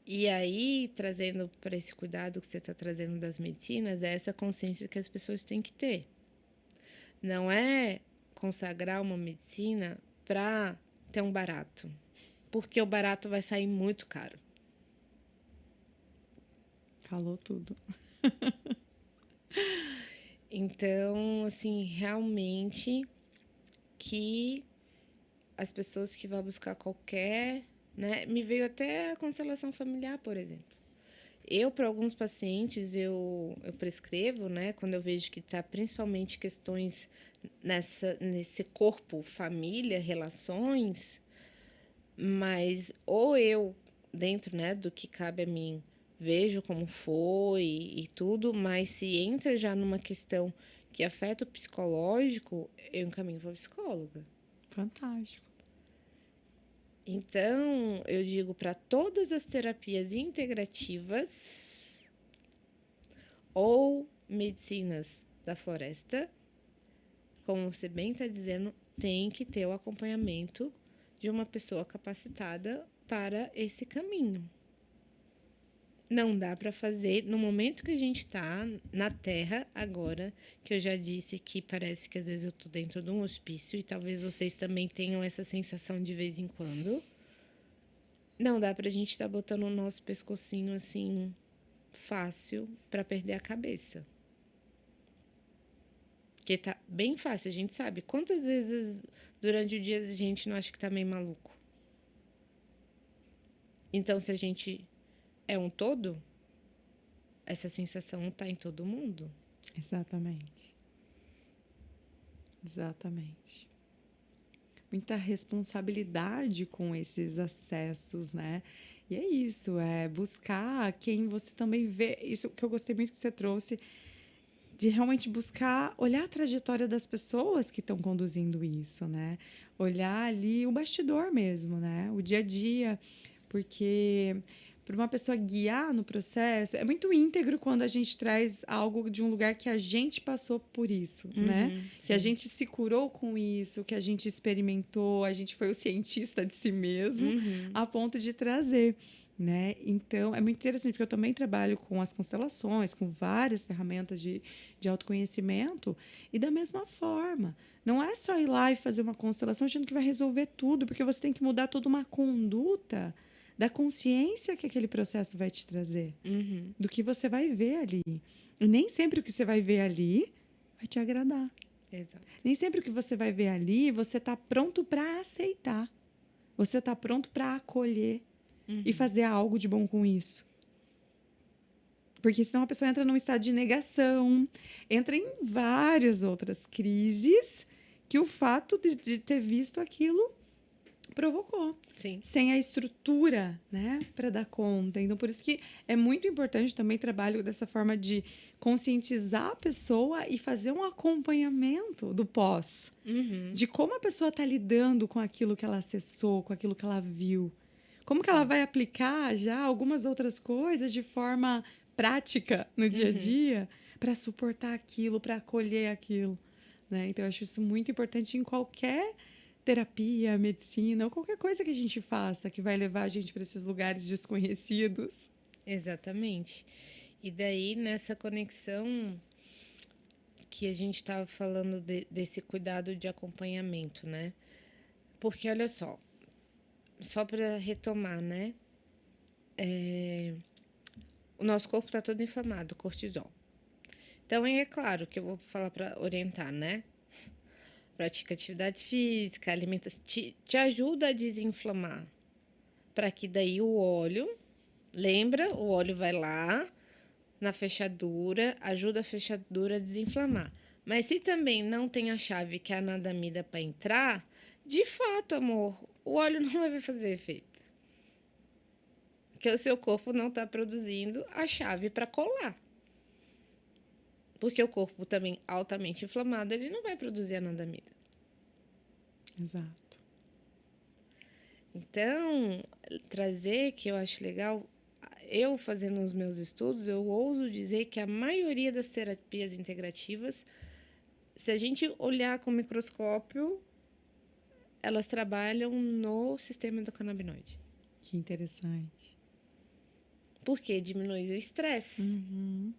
B: E aí, trazendo para esse cuidado que você está trazendo das medicinas, é essa consciência que as pessoas têm que ter. Não é consagrar uma medicina para ter um barato, porque o barato vai sair muito caro.
A: Falou tudo.
B: Então, assim, realmente que as pessoas que vão buscar qualquer, né? Me veio até a constelação familiar, por exemplo. Eu, para alguns pacientes, eu prescrevo, né? Quando eu vejo que está principalmente questões nesse corpo, família, relações, mas ou eu, dentro, né, do que cabe a mim, vejo como foi e tudo, mas se entra já numa questão que afeta o psicológico, eu encaminho para psicóloga.
A: Fantástico.
B: Então, eu digo para todas as terapias integrativas ou medicinas da floresta, como você bem está dizendo, tem que ter o acompanhamento de uma pessoa capacitada para esse caminho. Não dá para fazer no momento que a gente está na Terra agora, que eu já disse que parece que às vezes eu estou dentro de um hospício e talvez vocês também tenham essa sensação de vez em quando. Não dá pra gente estar botando o nosso pescocinho assim fácil para perder a cabeça. Porque tá bem fácil, a gente sabe. Quantas vezes durante o dia a gente não acha que tá meio maluco? Então, se a gente é um todo, essa sensação tá em todo mundo.
A: Exatamente. Exatamente. Muita responsabilidade com esses acessos, né? E é isso, é buscar quem você também vê. Isso que eu gostei muito que você trouxe, de realmente buscar olhar a trajetória das pessoas que estão conduzindo isso, né? Olhar ali o bastidor mesmo, né? O dia a dia, porque para uma pessoa guiar no processo, é muito íntegro quando a gente traz algo de um lugar que a gente passou por isso, né? Que a
B: Sim.
A: gente se curou com isso, que a gente experimentou, a gente foi o cientista de si mesmo, a ponto de trazer, né? Então, é muito interessante, porque eu também trabalho com as constelações, com várias ferramentas de autoconhecimento, e da mesma forma. Não é só ir lá e fazer uma constelação achando que vai resolver tudo, porque você tem que mudar toda uma conduta da consciência que aquele processo vai te trazer, do que você vai ver ali. E nem sempre o que você vai ver ali vai te agradar.
B: Exato.
A: Nem sempre o que você vai ver ali você está pronto para aceitar. Você está pronto para acolher e fazer algo de bom com isso. Porque senão a pessoa entra num estado de negação, entra em várias outras crises que o fato de ter visto aquilo provocou.
B: Sim.
A: Sem a estrutura, né, para dar conta. Então, por isso que é muito importante também trabalho dessa forma de conscientizar a pessoa e fazer um acompanhamento do pós. De como a pessoa está lidando com aquilo que ela acessou, com aquilo que ela viu. Como que ela vai aplicar já algumas outras coisas de forma prática no dia a dia para suportar aquilo, para acolher aquilo, né? Então, eu acho isso muito importante em qualquer terapia, medicina ou qualquer coisa que a gente faça que vai levar a gente para esses lugares desconhecidos.
B: Exatamente. E daí, nessa conexão que a gente estava falando desse cuidado de acompanhamento, né? Porque, olha só, só para retomar, né? O nosso corpo está todo inflamado, cortisol. Então, é claro que eu vou falar para orientar, né? Pratica atividade física, alimenta, te ajuda a desinflamar. Para que daí o óleo, lembra? O óleo vai lá na fechadura, ajuda a fechadura a desinflamar. Mas se também não tem a chave que é a anandamida para entrar, de fato, amor, o óleo não vai fazer efeito. Porque o seu corpo não está produzindo a chave para colar. Porque o corpo também altamente inflamado, ele não vai produzir anandamida.
A: Exato.
B: Então, trazer, que eu acho legal, eu fazendo os meus estudos, eu ouso dizer que a maioria das terapias integrativas, se a gente olhar com o microscópio, elas trabalham no sistema endocannabinoide.
A: Que interessante.
B: Porque diminui o estresse.
A: Uhum.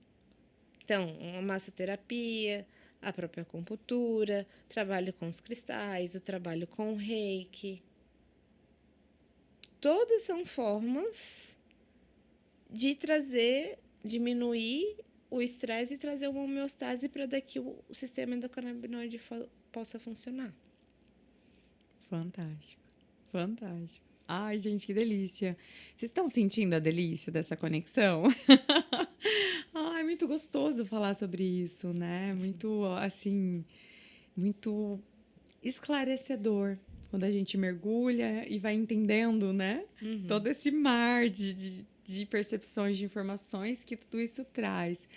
B: Então, uma massoterapia, a própria acupuntura, trabalho com os cristais, o trabalho com o reiki. Todas são formas de diminuir o estresse e trazer uma homeostase para daqui o sistema endocannabinoide possa funcionar.
A: Fantástico. Fantástico. Ai, gente, que delícia. Vocês estão sentindo a delícia dessa conexão? Ai, muito gostoso falar sobre isso, né? Muito, assim, muito esclarecedor quando a gente mergulha e vai entendendo, né? Todo esse mar de percepções, de informações que tudo isso traz.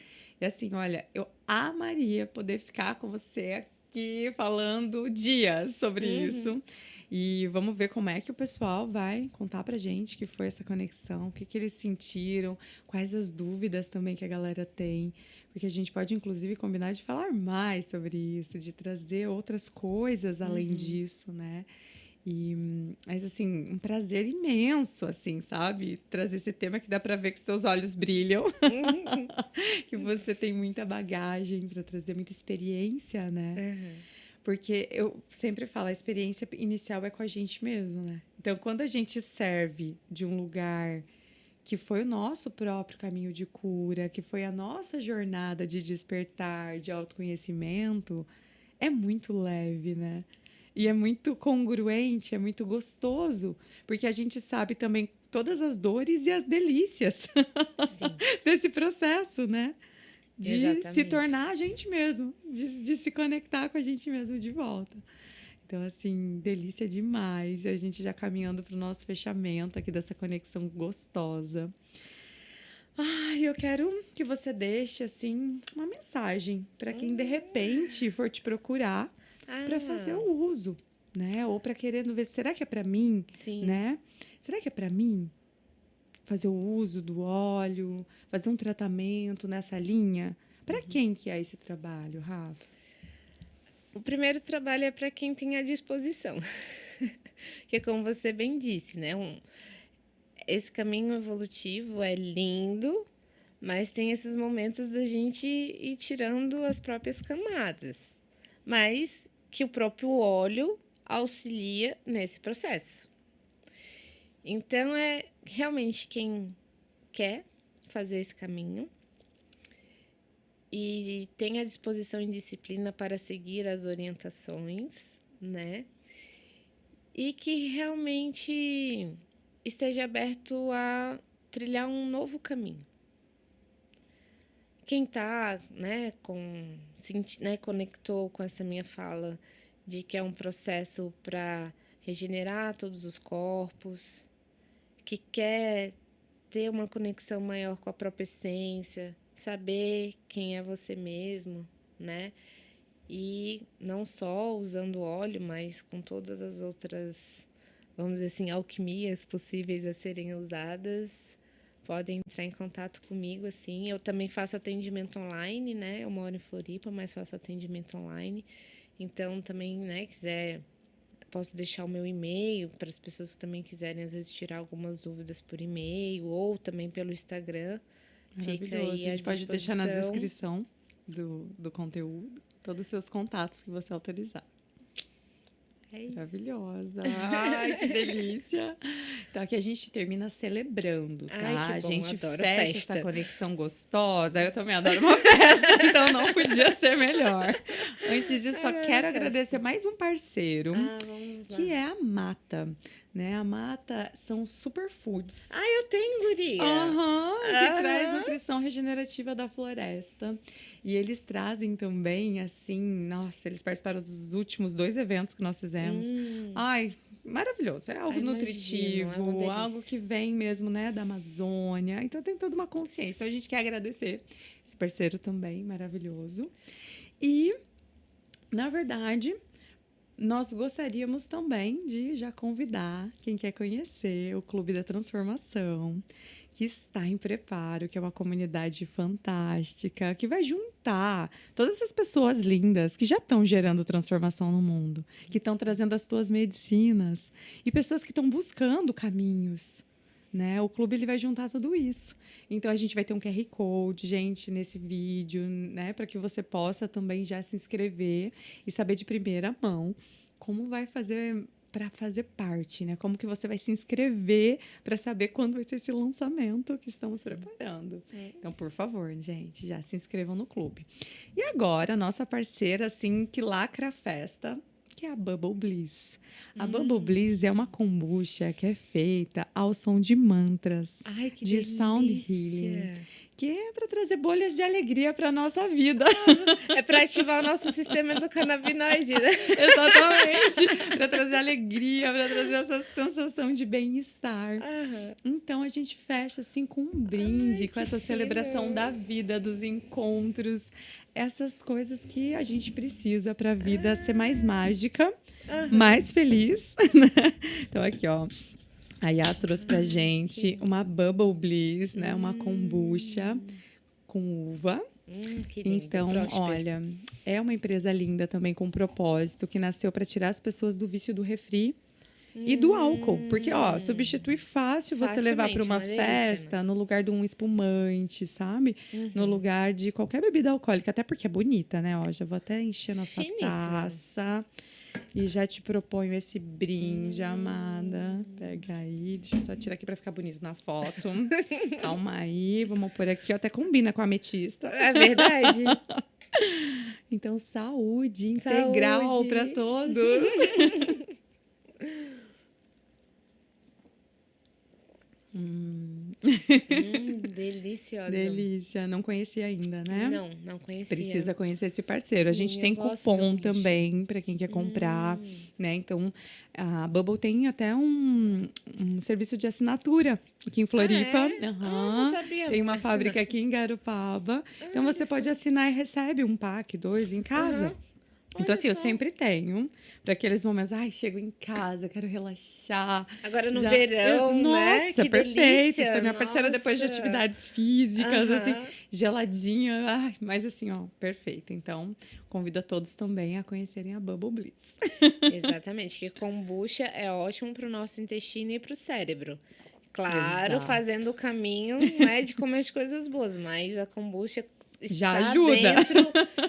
A: E assim, olha, eu amaria poder ficar com você aqui falando dias sobre isso. E vamos ver como é que o pessoal vai contar pra gente que foi essa conexão, o que que eles sentiram, quais as dúvidas também que a galera tem. Porque a gente pode, inclusive, combinar de falar mais sobre isso, de trazer outras coisas além disso, né? Mas, assim, um prazer imenso, assim, sabe? Trazer esse tema que dá para ver que seus olhos brilham, que você tem muita bagagem para trazer, muita experiência, né? Porque eu sempre falo, a experiência inicial é com a gente mesmo, né? Então, quando a gente serve de um lugar que foi o nosso próprio caminho de cura, que foi a nossa jornada de despertar, de autoconhecimento, é muito leve, né? E é muito congruente, é muito gostoso, porque a gente sabe também todas as dores e as delícias desse processo, né? De se tornar a gente mesmo, de se conectar com a gente mesmo de volta. Então, assim, delícia demais. A gente já caminhando para o nosso fechamento aqui dessa conexão gostosa. Ai, eu quero que você deixe, assim, uma mensagem para quem, de repente, for te procurar para fazer o uso, né? Ou para querendo ver, será que é para mim, né? Será que é para mim fazer o uso do óleo, fazer um tratamento nessa linha? Para quem que é esse trabalho, Rafa?
B: O primeiro trabalho é para quem tem a disposição. Que como você bem disse, né? Esse caminho evolutivo é lindo, mas tem esses momentos da gente ir tirando as próprias camadas. Mas que o próprio óleo auxilia nesse processo. Então, é realmente quem quer fazer esse caminho e tem a disposição e disciplina para seguir as orientações, né? E que realmente esteja aberto a trilhar um novo caminho. Quem tá, né, conectou com essa minha fala de que é um processo para regenerar todos os corpos, que quer ter uma conexão maior com a própria essência, saber quem é você mesmo, né? E não só usando óleo, mas com todas as outras, vamos dizer assim, alquimias possíveis a serem usadas, podem entrar em contato comigo, assim. Eu também faço atendimento online, né? Eu moro em Floripa, mas faço atendimento online. Então, também, né, posso deixar o meu e-mail para as pessoas que também quiserem, às vezes, tirar algumas dúvidas por e-mail ou também pelo Instagram. Fica aí
A: a gente pode deixar na descrição do conteúdo todos os seus contatos que você autorizar.
B: É isso.
A: Maravilhosa. Ai, que delícia. Então aqui a gente termina celebrando,
B: Ai,
A: tá?
B: que
A: A
B: bom,
A: gente
B: adoro
A: fecha
B: festa.
A: essa conexão gostosa. Eu também adoro uma festa, então não podia ser melhor. Antes disso, só
B: Adoro
A: quero
B: festa.
A: agradecer mais um parceiro,
B: Vamos
A: que
B: lá.
A: é a Mata, né? A Mata são superfoods.
B: Eu tenho, guria.
A: Aham, que traz
B: Aham.
A: nutrição regenerativa da floresta. E eles trazem também, assim, nossa, eles participaram dos últimos 2 eventos que nós fizemos. Ai, maravilhoso. É algo
B: Imagino, é uma
A: nutritivo,
B: delícia.
A: algo que vem mesmo, né, da Amazônia. Então tem toda uma consciência. Então a gente quer agradecer esse parceiro também, maravilhoso. E, na verdade, nós gostaríamos também de já convidar quem quer conhecer o Clube da Transformação, que está em preparo, que é uma comunidade fantástica, que vai juntar todas essas pessoas lindas que já estão gerando transformação no mundo, que estão trazendo as suas medicinas e pessoas que estão buscando caminhos, né? O clube ele vai juntar tudo isso. Então a gente vai ter um QR Code, gente, nesse vídeo, né, para que você possa também já se inscrever e saber de primeira mão como vai fazer para fazer parte, né? Como que você vai se inscrever para saber quando vai ser esse lançamento que estamos preparando. Então, por favor, gente, já se inscrevam no clube. E agora, a nossa parceira, assim, que lacra a festa, que é a Bubble Bliss. A Bubble Bliss é uma kombucha que é feita ao som de mantras,
B: Ai, que
A: de
B: delícia.
A: sound healing, que é para trazer bolhas de alegria para nossa vida.
B: É para ativar o nosso sistema endocannabinoide, né?
A: Exatamente, para trazer alegria, para trazer essa sensação de bem-estar. Então a gente fecha assim com um brinde, com essa celebração da vida, dos encontros, essas coisas que a gente precisa para a vida ser mais mágica, mais feliz, né? Então aqui, ó, a Yas trouxe pra gente uma Bubble Bliss, né? Uma kombucha com uva.
B: Que lindo,
A: Então,
B: próspero.
A: olha, é uma empresa linda também com propósito, que nasceu para tirar as pessoas do vício do refri e do álcool. Porque, ó, substitui fácil você levar para
B: Facilmente,
A: uma
B: uma delícia,
A: festa no lugar de um espumante, sabe? No lugar de qualquer bebida alcoólica, até porque é bonita, né? Ó, já vou até encher nossa
B: Finíssima.
A: taça. E já te proponho esse brinde, amada. Pega aí. Deixa eu só tirar aqui pra ficar bonito na foto. Calma aí. Vamos pôr aqui. Ó, até combina com a ametista.
B: É verdade.
A: Então, saúde integral
B: Saúde.
A: pra todos.
B: Deliciosa.
A: Delícia. Não conhecia ainda, né?
B: Não conhecia.
A: Precisa conhecer esse parceiro. A gente
B: Eu
A: tem
B: gosto de
A: cupom
B: kombucha.
A: também para quem quer comprar, né? Então, a Bubble tem até um serviço de assinatura aqui em Floripa.
B: é?
A: Aham.
B: Não sabia.
A: Tem uma
B: Vou
A: fábrica
B: assinar.
A: aqui em Garopaba. Então,
B: Olha
A: você pode
B: só.
A: assinar e recebe um pack, 2 em casa. Então,
B: Olha
A: assim, eu
B: só.
A: sempre tenho para aqueles momentos, ai, chego em casa, quero relaxar.
B: Agora no
A: Já-
B: verão, né?
A: Nossa,
B: Que
A: perfeito.
B: delícia.
A: Foi minha parceira depois de
B: Nossa.
A: atividades físicas, assim,
B: Aham.
A: geladinha. Ai, mas assim, ó, perfeito. Então, convido a todos também a conhecerem a Bubble Bliss.
B: Exatamente, que kombucha é ótimo para o nosso intestino e para o cérebro. Claro,
A: Exato.
B: fazendo o caminho, né, de comer as coisas boas, mas a kombucha
A: Já ajuda.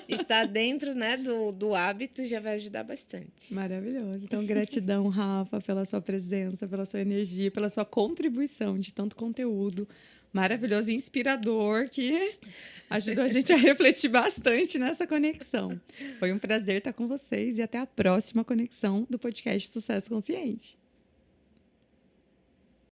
B: está dentro, né, do hábito, já vai ajudar bastante.
A: Maravilhoso. Então, gratidão, Rafa, pela sua presença, pela sua energia, pela sua contribuição de tanto conteúdo maravilhoso e inspirador que ajudou a gente a refletir bastante nessa conexão. Foi um prazer estar com vocês e até a próxima conexão do podcast Sucesso Consciente.